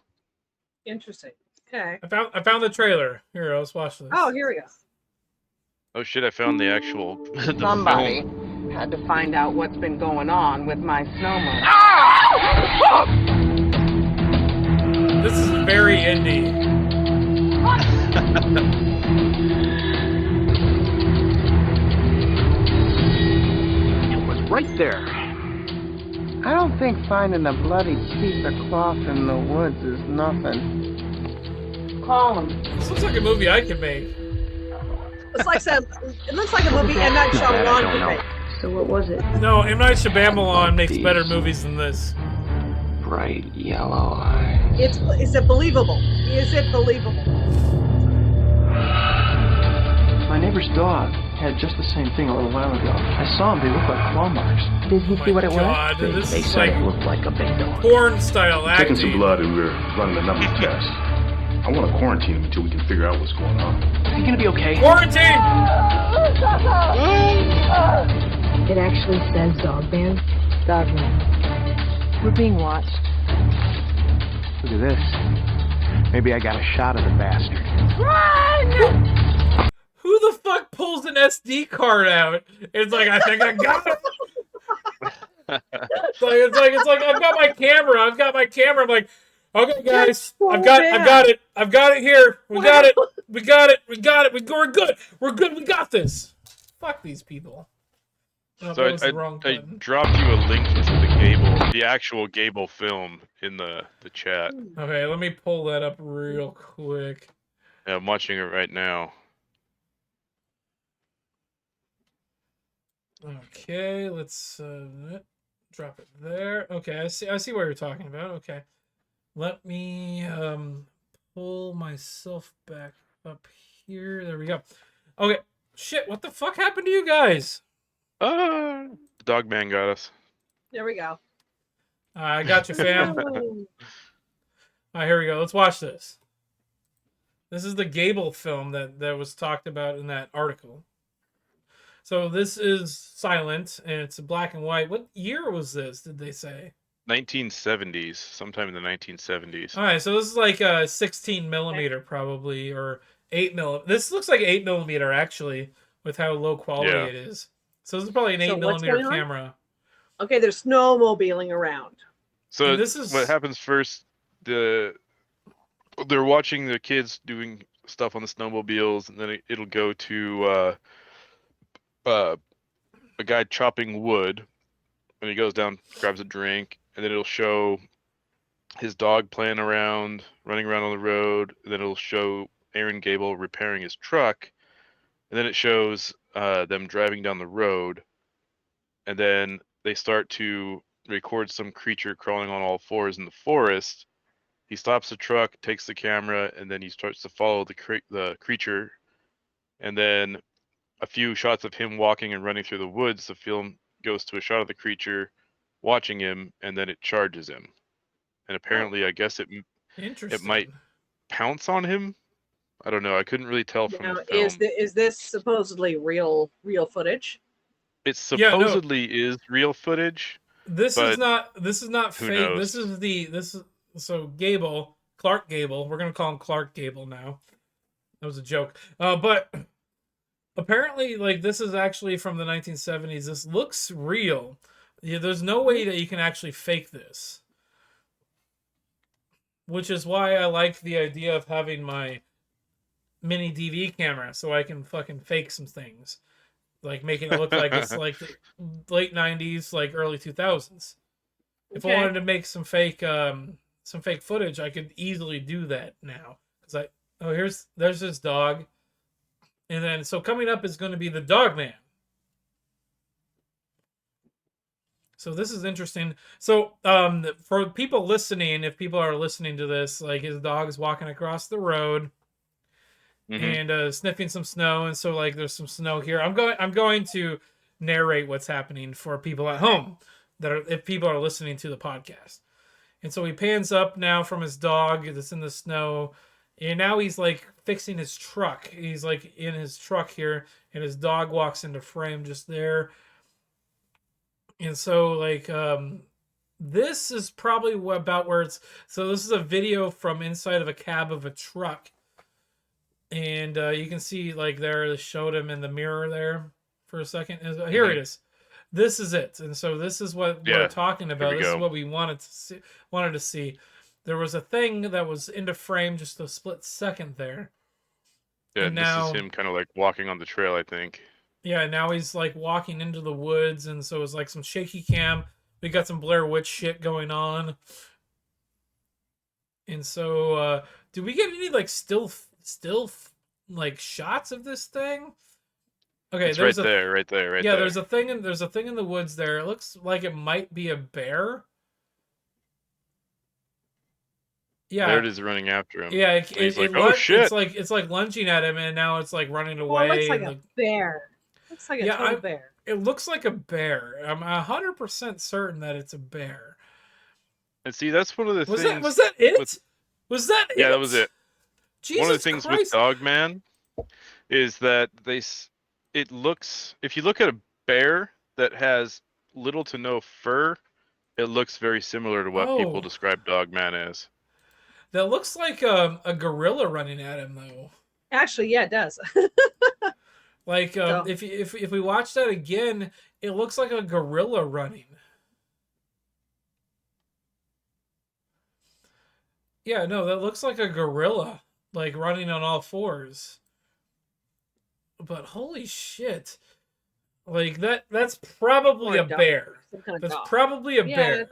Interesting. Okay. I found the trailer. Here, let's watch this. Oh, here we go. Oh shit! I found the actual. Somebody had to find out what's been going on with my snowman. This is very indie. It was right there. I don't think finding a bloody piece of cloth in the woods is nothing. Call him. This looks like a movie I could make. It looks like a movie M. Night Shyamalan could make. So what was it? No, M. Night Shyamalan makes better movies than this. Bright yellow eyes. Is it believable? Is it believable? My neighbor's dog had just the same thing a little while ago. I saw them. They look like claw marks. Did he see what it God, was? They said it looked like a big dog. Porn style acting. Taking some blood and we're running a number of tests. I want to quarantine him until we can figure out what's going on. Is he gonna be okay? Quarantine! It actually says Dogman. Dogman. We're being watched. Look at this. Maybe I got a shot of the bastard. Run! Who the fuck pulls an SD card out? It's like, I think I got it. It's like I've got my camera. I'm like, okay, guys, I've got it here. We got it. We're good. We got this. Fuck these people. Oh, so I dropped you a link to the actual Gable film in the chat. Okay, let me pull that up real quick. Yeah, I'm watching it right now. Okay, let's drop it there. Okay, I see what you're talking about. Okay. Let me pull myself back up here. There we go. Okay. Shit, what the fuck happened to you guys? The Dogman got us. There we go. I got you, fam. All right, here we go. Let's watch this. This is the Gable film that was talked about in that article. So this is silent, and it's black and white. What year was this, did they say? 1970s, sometime in the 1970s. All right, so this is like a 16 millimeter probably, or 8 millimeter. This looks like 8 millimeter actually, with how low quality it is. So this is probably an 8 millimeter camera. Okay, there's snowmobiling around. So And this is what happens first. They're watching the kids doing stuff on the snowmobiles, and then it'll go to a guy chopping wood, and he goes down, grabs a drink, and then it'll show his dog playing around, running around on the road, and then it'll show Aaron Gable repairing his truck, and then it shows them driving down the road, and then they start to record some creature crawling on all fours in the forest. He stops the truck, takes the camera, and then he starts to follow the creature, and then a few shots of him walking and running through the woods. The film goes to a shot of the creature watching him, and then it charges him. And apparently, I guess it might pounce on him. I don't know. I couldn't really tell from the film. Is this supposedly real footage? It supposedly is real footage. This is not fake. Knows? This is so Clark Gable. We're gonna call him Clark Gable now. That was a joke. But apparently, like, this is actually from the 1970s. This looks real. Yeah, there's no way that you can actually fake this. Which is why I like the idea of having my mini DV camera, so I can fucking fake some things. Like, making it look like it's like the late 90s, like early 2000s. If I wanted to make some fake footage, I could easily do that now. There's this dog. And then, so coming up is going to be the Dogman. So this is interesting. So for people listening, if people are listening to this, like, his dog's walking across the road and sniffing some snow, and so, like, there's some snow here. I'm going to narrate what's happening for people at home if people are listening to the podcast. And so he pans up now from his dog that's in the snow, and now he's, like, fixing his truck. He's, like, in his truck here, and his dog walks into frame just there. And so, like, this is probably about where it's... So this is a video from inside of a cab of a truck. And you can see, like, there, they showed him in the mirror there for a second. Here it is. This is it. And so this is what we're talking about. This is what we wanted to see. There was a thing that was into frame just a split second there. Yeah, and now, this is him kind of, like, walking on the trail, I think. Yeah, now he's, like, walking into the woods, and so it's like some shaky cam. We got some Blair Witch shit going on. And so, do we get any, like, still like, shots of this thing? Okay, it's right there. Yeah, there's a thing in the woods there. It looks like it might be a bear. Yeah, there it is running after him. Yeah, he's like, oh shit! It's like lunging at him, and now it's, like, running away. Well, it looks like a bear. Looks like a total bear. It looks like a bear. I'm 100% certain that it's a bear. And see, that's one of the things. Was that it? Was that it? Yeah, that was it. Jesus one of the things Christ. with Dogman is that it looks, if you look at a bear that has little to no fur, it looks very similar to what people describe Dogman as. That looks like a gorilla running at him, though. Actually, yeah, it does. Like, if we watch that again, it looks like a gorilla running. Yeah, no, that looks like a gorilla, like, running on all fours. But holy shit. Like, that's probably a bear. That's probably a bear.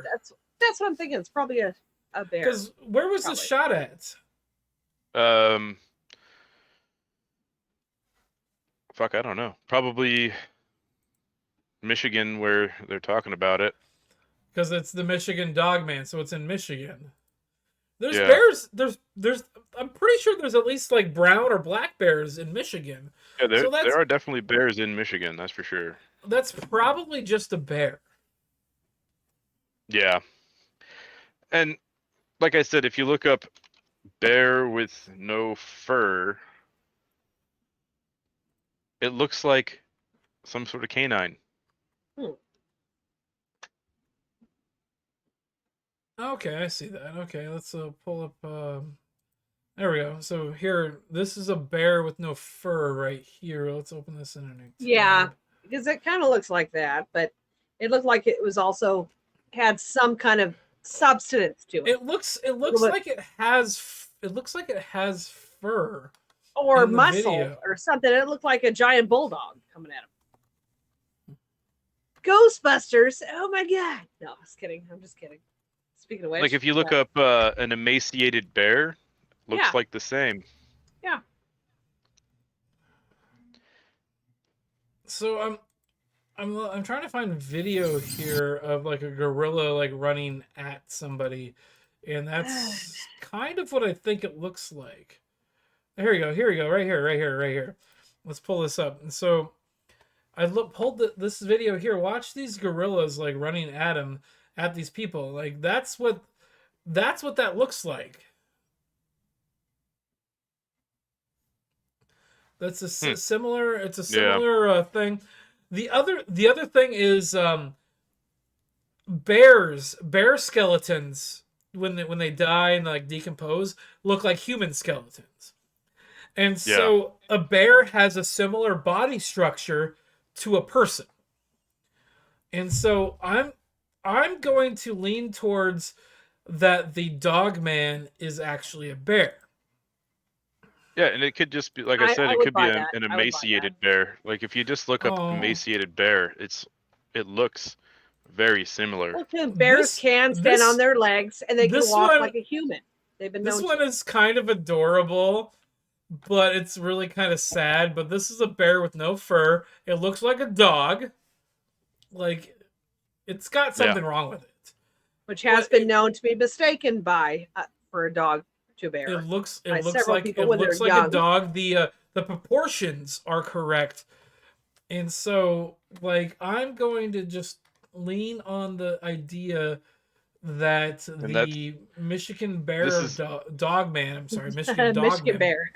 That's what I'm thinking. It's probably a bear. Because where was this shot at? Fuck, I don't know. Probably Michigan, where they're talking about it. Because it's the Michigan Dogman, so it's in Michigan. There's bears. There's. I'm pretty sure there's at least, like, brown or black bears in Michigan. Yeah, there are definitely bears in Michigan. That's for sure. That's probably just a bear. Yeah. And like I said, if you look up bear with no fur, it looks like some sort of canine. Okay, I see that. Okay, let's pull up. There we go. So here, this is a bear with no fur right here. Let's open this in a new tab. Yeah, because it kind of looks like that, but it looked like it was also had some kind of substance to it. It looks like it has fur or in the muscle video. or something. It looked like a giant bulldog coming at him. Ghostbusters! Oh my god! No, I'm just kidding. Speaking of which, Like if you look up an emaciated bear, looks like the same. Yeah. So I'm trying to find video here of like a gorilla like running at somebody, and that's kind of what I think it looks like. Here we go, right here. Let's pull this up. And so I pulled this video here. Watch these gorillas like running at these people. Like that's what that looks like. That's a similar. It's a similar thing. The other thing is bear skeletons when they die and like decompose look like human skeletons, and so a bear has a similar body structure to a person, and so I'm going to lean towards that the Dogman is actually a bear. Yeah, and it could just be, like I said, it could be an emaciated bear. Like if you just look up emaciated bear, it looks very similar. Well, bears can stand on their legs and they can walk like a human. They've been known. This one is kind of adorable, but it's really kind of sad. But this is a bear with no fur. It looks like a dog. Like it's got something wrong with it, which has been known to be mistaken for a dog. To bear. It looks like a dog. The proportions are correct, and so like I'm going to just lean on the idea that the Michigan Bear Dogman. I'm sorry, Michigan Dogman. Michigan Bear.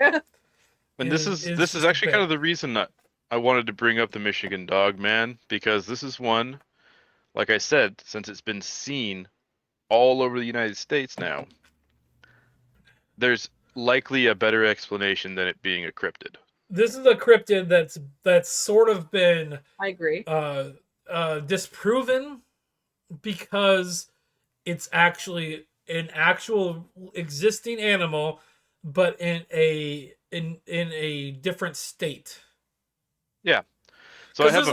And this is actually kind of the reason that I wanted to bring up the Michigan Dogman, because this is one, like I said, since it's been seen all over the United States now. There's likely a better explanation than it being a cryptid. This is a cryptid that's sort of been, I agree, disproven, because it's actually an actual existing animal, but in a different state. Yeah. So I have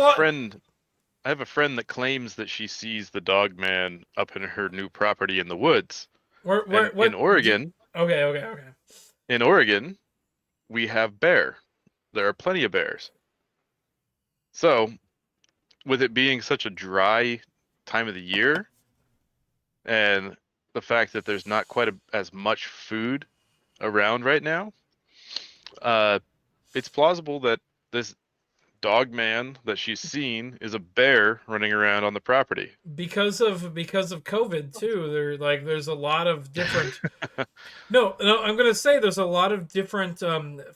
a friend that claims that she sees the Dogman up in her new property in the woods. In Oregon. Okay. In Oregon, we have bear. There are plenty of bears. So, with it being such a dry time of the year, and the fact that there's not quite as much food around right now, it's plausible that this Dogman that she's seen is a bear running around on the property. Because of COVID too. There's a lot of different No, I'm gonna say there's a lot of different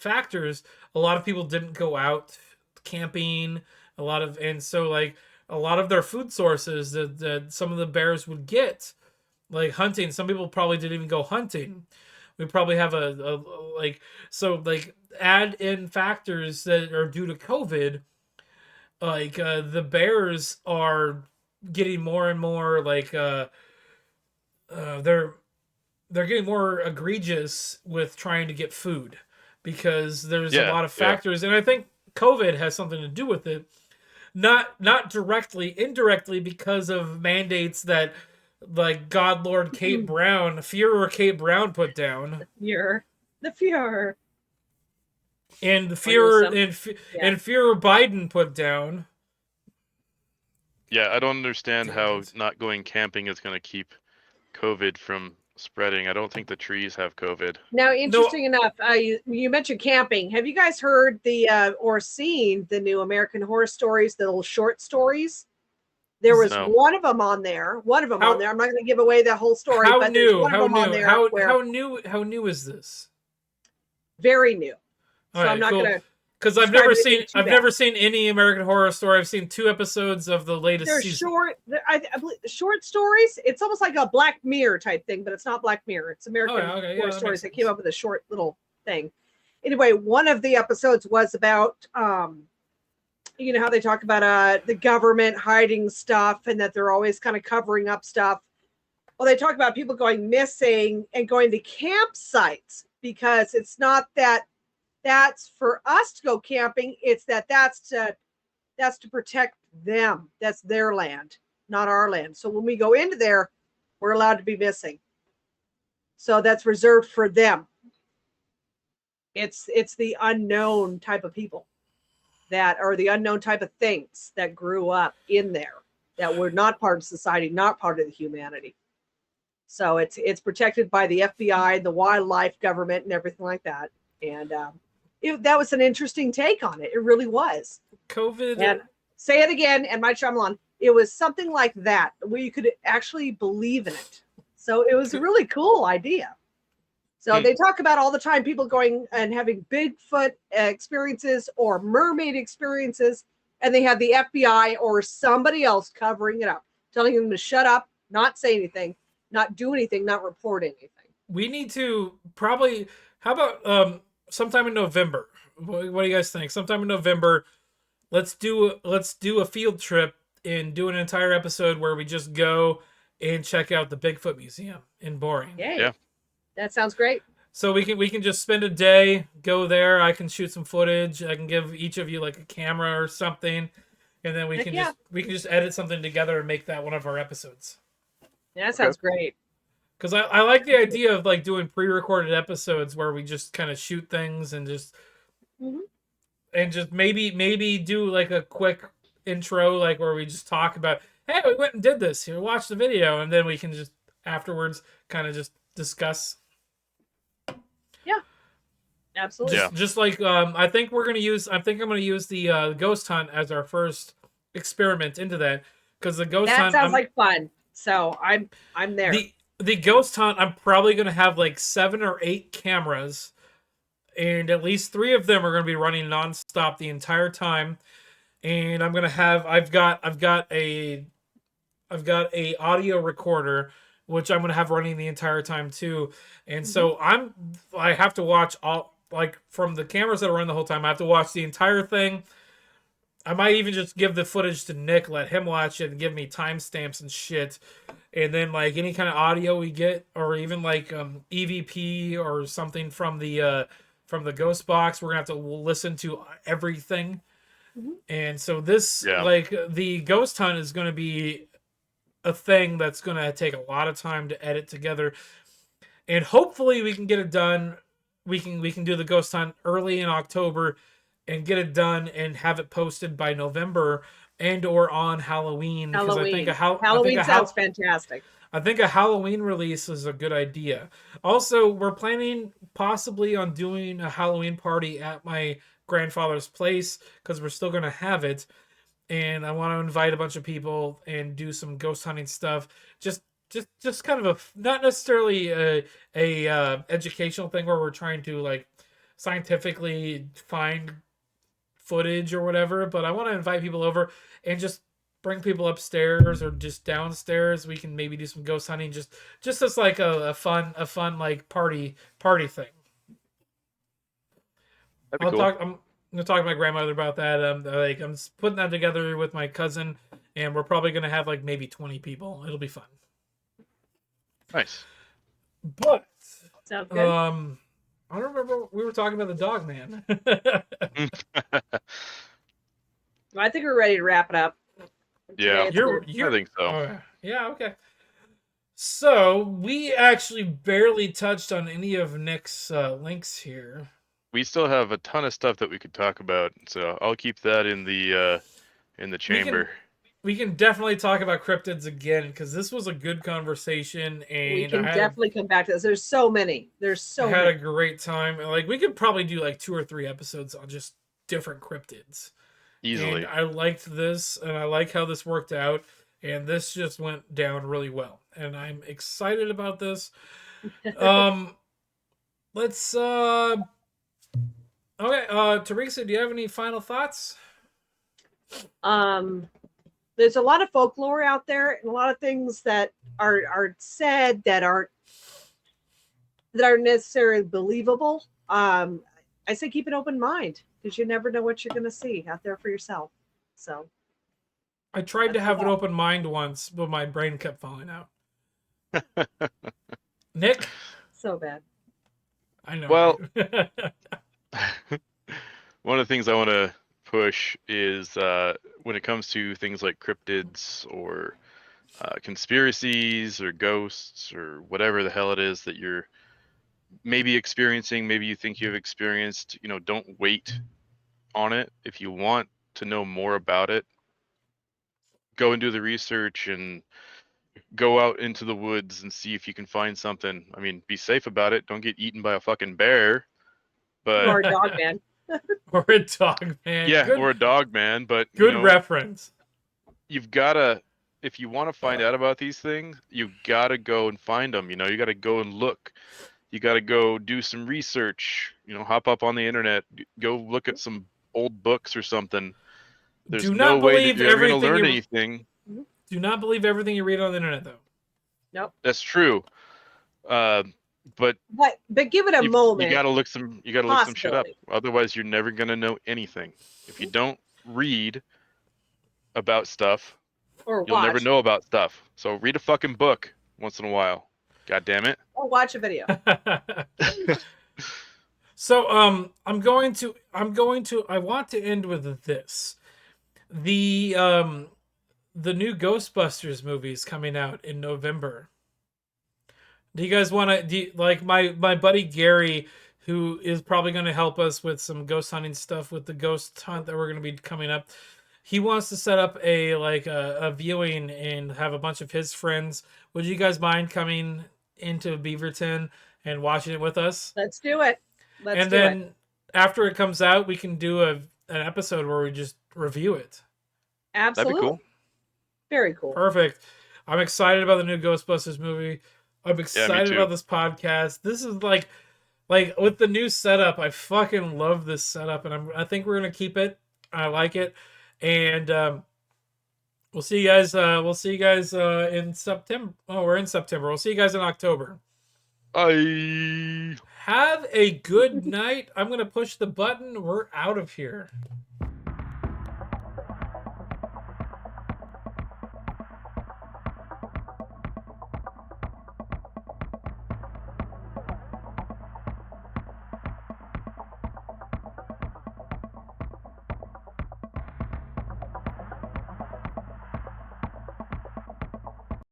factors. A lot of people didn't go out camping, and so like a lot of their food sources that some of the bears would get, like hunting. Some people probably didn't even go hunting. We probably have add in factors that are due to COVID, like the bears are getting more and more they're getting more egregious with trying to get food, because there's a lot of factors, and I think COVID has something to do with it. Not directly, indirectly, because of mandates that like God Lord Kate Brown put down. The Fuhrer. And the Führer Biden put down. Yeah, I don't understand how not going camping is going to keep COVID from spreading. I don't think the trees have COVID. Now, interesting enough, you mentioned camping. Have you guys heard or seen the new American Horror Stories, the little short stories? There was one of them on there. I'm not going to give away the whole story. How but new? One of them on there How new is this? Very new. So right, I'm not going to. Because I've never seen any American Horror Story. I've seen 2 episodes of the latest season. Short stories. It's almost like a Black Mirror type thing, but it's not Black Mirror. It's American Horror Stories. They came up with a short little thing. Anyway, one of the episodes was about, you know how they talk about the government hiding stuff and that they're always kind of covering up stuff. Well, they talk about people going missing and going to campsites because it's not that that's for us to go camping. It's that's to protect them. That's their land, not our land. So when we go into there, we're allowed to be missing. So that's reserved for them. It's the unknown type of people that are the unknown type of things that grew up in there that were not part of society, not part of the humanity. So it's protected by the FBI, the wildlife government, and everything like that. And that was an interesting take on it. It really was. COVID. And say it again, and my Shyamalan, it was something like that, where you could actually believe in it. So it was a really cool idea. So they talk about all the time people going and having Bigfoot experiences or mermaid experiences, and they have the FBI or somebody else covering it up, telling them to shut up, not say anything, not do anything, not report anything. We need to probably, how about sometime in November? What do you guys think? Sometime in November, let's do a field trip and do an entire episode where we just go and check out the Bigfoot Museum in Boring. Yay. Yeah. That sounds great. So we can just spend a day, go there. I can shoot some footage. I can give each of you like a camera or something, and then we can just edit something together and make that one of our episodes. Yeah, that sounds great. Because I like the idea of like doing pre-recorded episodes where we just kind of shoot things and just maybe do like a quick intro, like where we just talk about, hey, we went and did this. Here, watch the video, and then we can just afterwards kind of just discuss. Yeah, absolutely. Just like I think I'm gonna use the ghost hunt as our first experiment into that, because the ghost hunt sounds like fun. So I'm there. The ghost hunt, I'm probably gonna have like 7 or 8 cameras, and at least 3 of them are gonna be running nonstop the entire time. And I'm gonna have I've got a audio recorder which I'm gonna have running the entire time too. And so I have to watch all, like, from the cameras that are running the whole time. I have to watch the entire thing. I might even just give the footage to Nick, let him watch it, and give me timestamps and shit. And then like any kind of audio we get, or even like EVP or something from the ghost box, we're gonna have to listen to everything. And so this, like, the ghost hunt is going to be a thing that's going to take a lot of time to edit together. And hopefully we can get it done. We can do the ghost hunt early in October and get it done and have it posted by November and or on Halloween. Because I think Halloween sounds fantastic. I think a Halloween release is a good idea. Also, we're planning possibly on doing a Halloween party at my grandfather's place, because we're still going to have it, and I want to invite a bunch of people and do some ghost hunting stuff. Just kind of a, not necessarily a educational thing where we're trying to like scientifically find footage or whatever, but I want to invite people over and just bring people upstairs or just downstairs. We can maybe do some ghost hunting, just as like a fun like party thing. I'm gonna talk to my grandmother about that. I'm putting that together with my cousin, and we're probably gonna have like maybe 20 people. It'll be fun. Nice. But sounds good. I don't remember, we were talking about the Dogman. I think we're ready to wrap it up. Yeah, I think so. Yeah, okay. So we actually barely touched on any of Nick's links here. We still have a ton of stuff that we could talk about, so I'll keep that in the chamber. We can definitely talk about cryptids again, because this was a good conversation, and we can definitely come back to this. There's so many. I had a great time. Like, we could probably do like 2 or 3 episodes on just different cryptids. Easily. And I liked this, and I like how this worked out, and this just went down really well, and I'm excited about this. Let's okay, Teresa, do you have any final thoughts? There's a lot of folklore out there, and a lot of things that are said that aren't necessarily believable. I say keep an open mind, because you never know what you're going to see out there for yourself. So I tried to have an open mind once, but my brain kept falling out. Nick? So bad. I know. Well, right? one of the things I want to push is when it comes to things like cryptids or conspiracies or ghosts or whatever the hell it is that you're maybe experiencing, maybe you think you've experienced, don't wait on it. If you want to know more about it, go and do the research and go out into the woods and see if you can find something. I mean, be safe about it. Don't get eaten by a fucking bear. But Or a dog man. Or a dog man. Yeah, Good, or a dog man. But good reference. You've gotta, if you want to find out about these things, you've gotta go and find them. You gotta go and look. You gotta go do some research. Hop up on the internet, go look at some old books or something. There's Do no not way that believe you're ever gonna everything learn you- anything. Do not believe everything you read on the internet, though. Nope. That's true. But give it a moment. You gotta look some shit up. Otherwise, you're never gonna know anything. If you don't read about stuff, or you'll watch. never know about stuff. So read a fucking book once in a while. God damn it. Or watch a video. So I want to end with this. The new Ghostbusters movie is coming out in November. Do you guys want to like my buddy Gary, who is probably going to help us with some ghost hunting stuff with the ghost hunt that we're going to be coming up. He wants to set up a viewing and have a bunch of his friends. Would you guys mind coming into Beaverton and watching it with us? Let's do it. Then after it comes out, we can do an episode where we just review it. Absolutely. That'd be cool. Very cool. Perfect. I'm excited about the new Ghostbusters movie. I'm excited about this podcast. This is like with the new setup. I fucking love this setup, and I think we're gonna keep it. I like it, and we'll see you guys. In September. Oh, we're in September. We'll see you guys in October. Bye. Have a good night. I'm gonna push the button. We're out of here.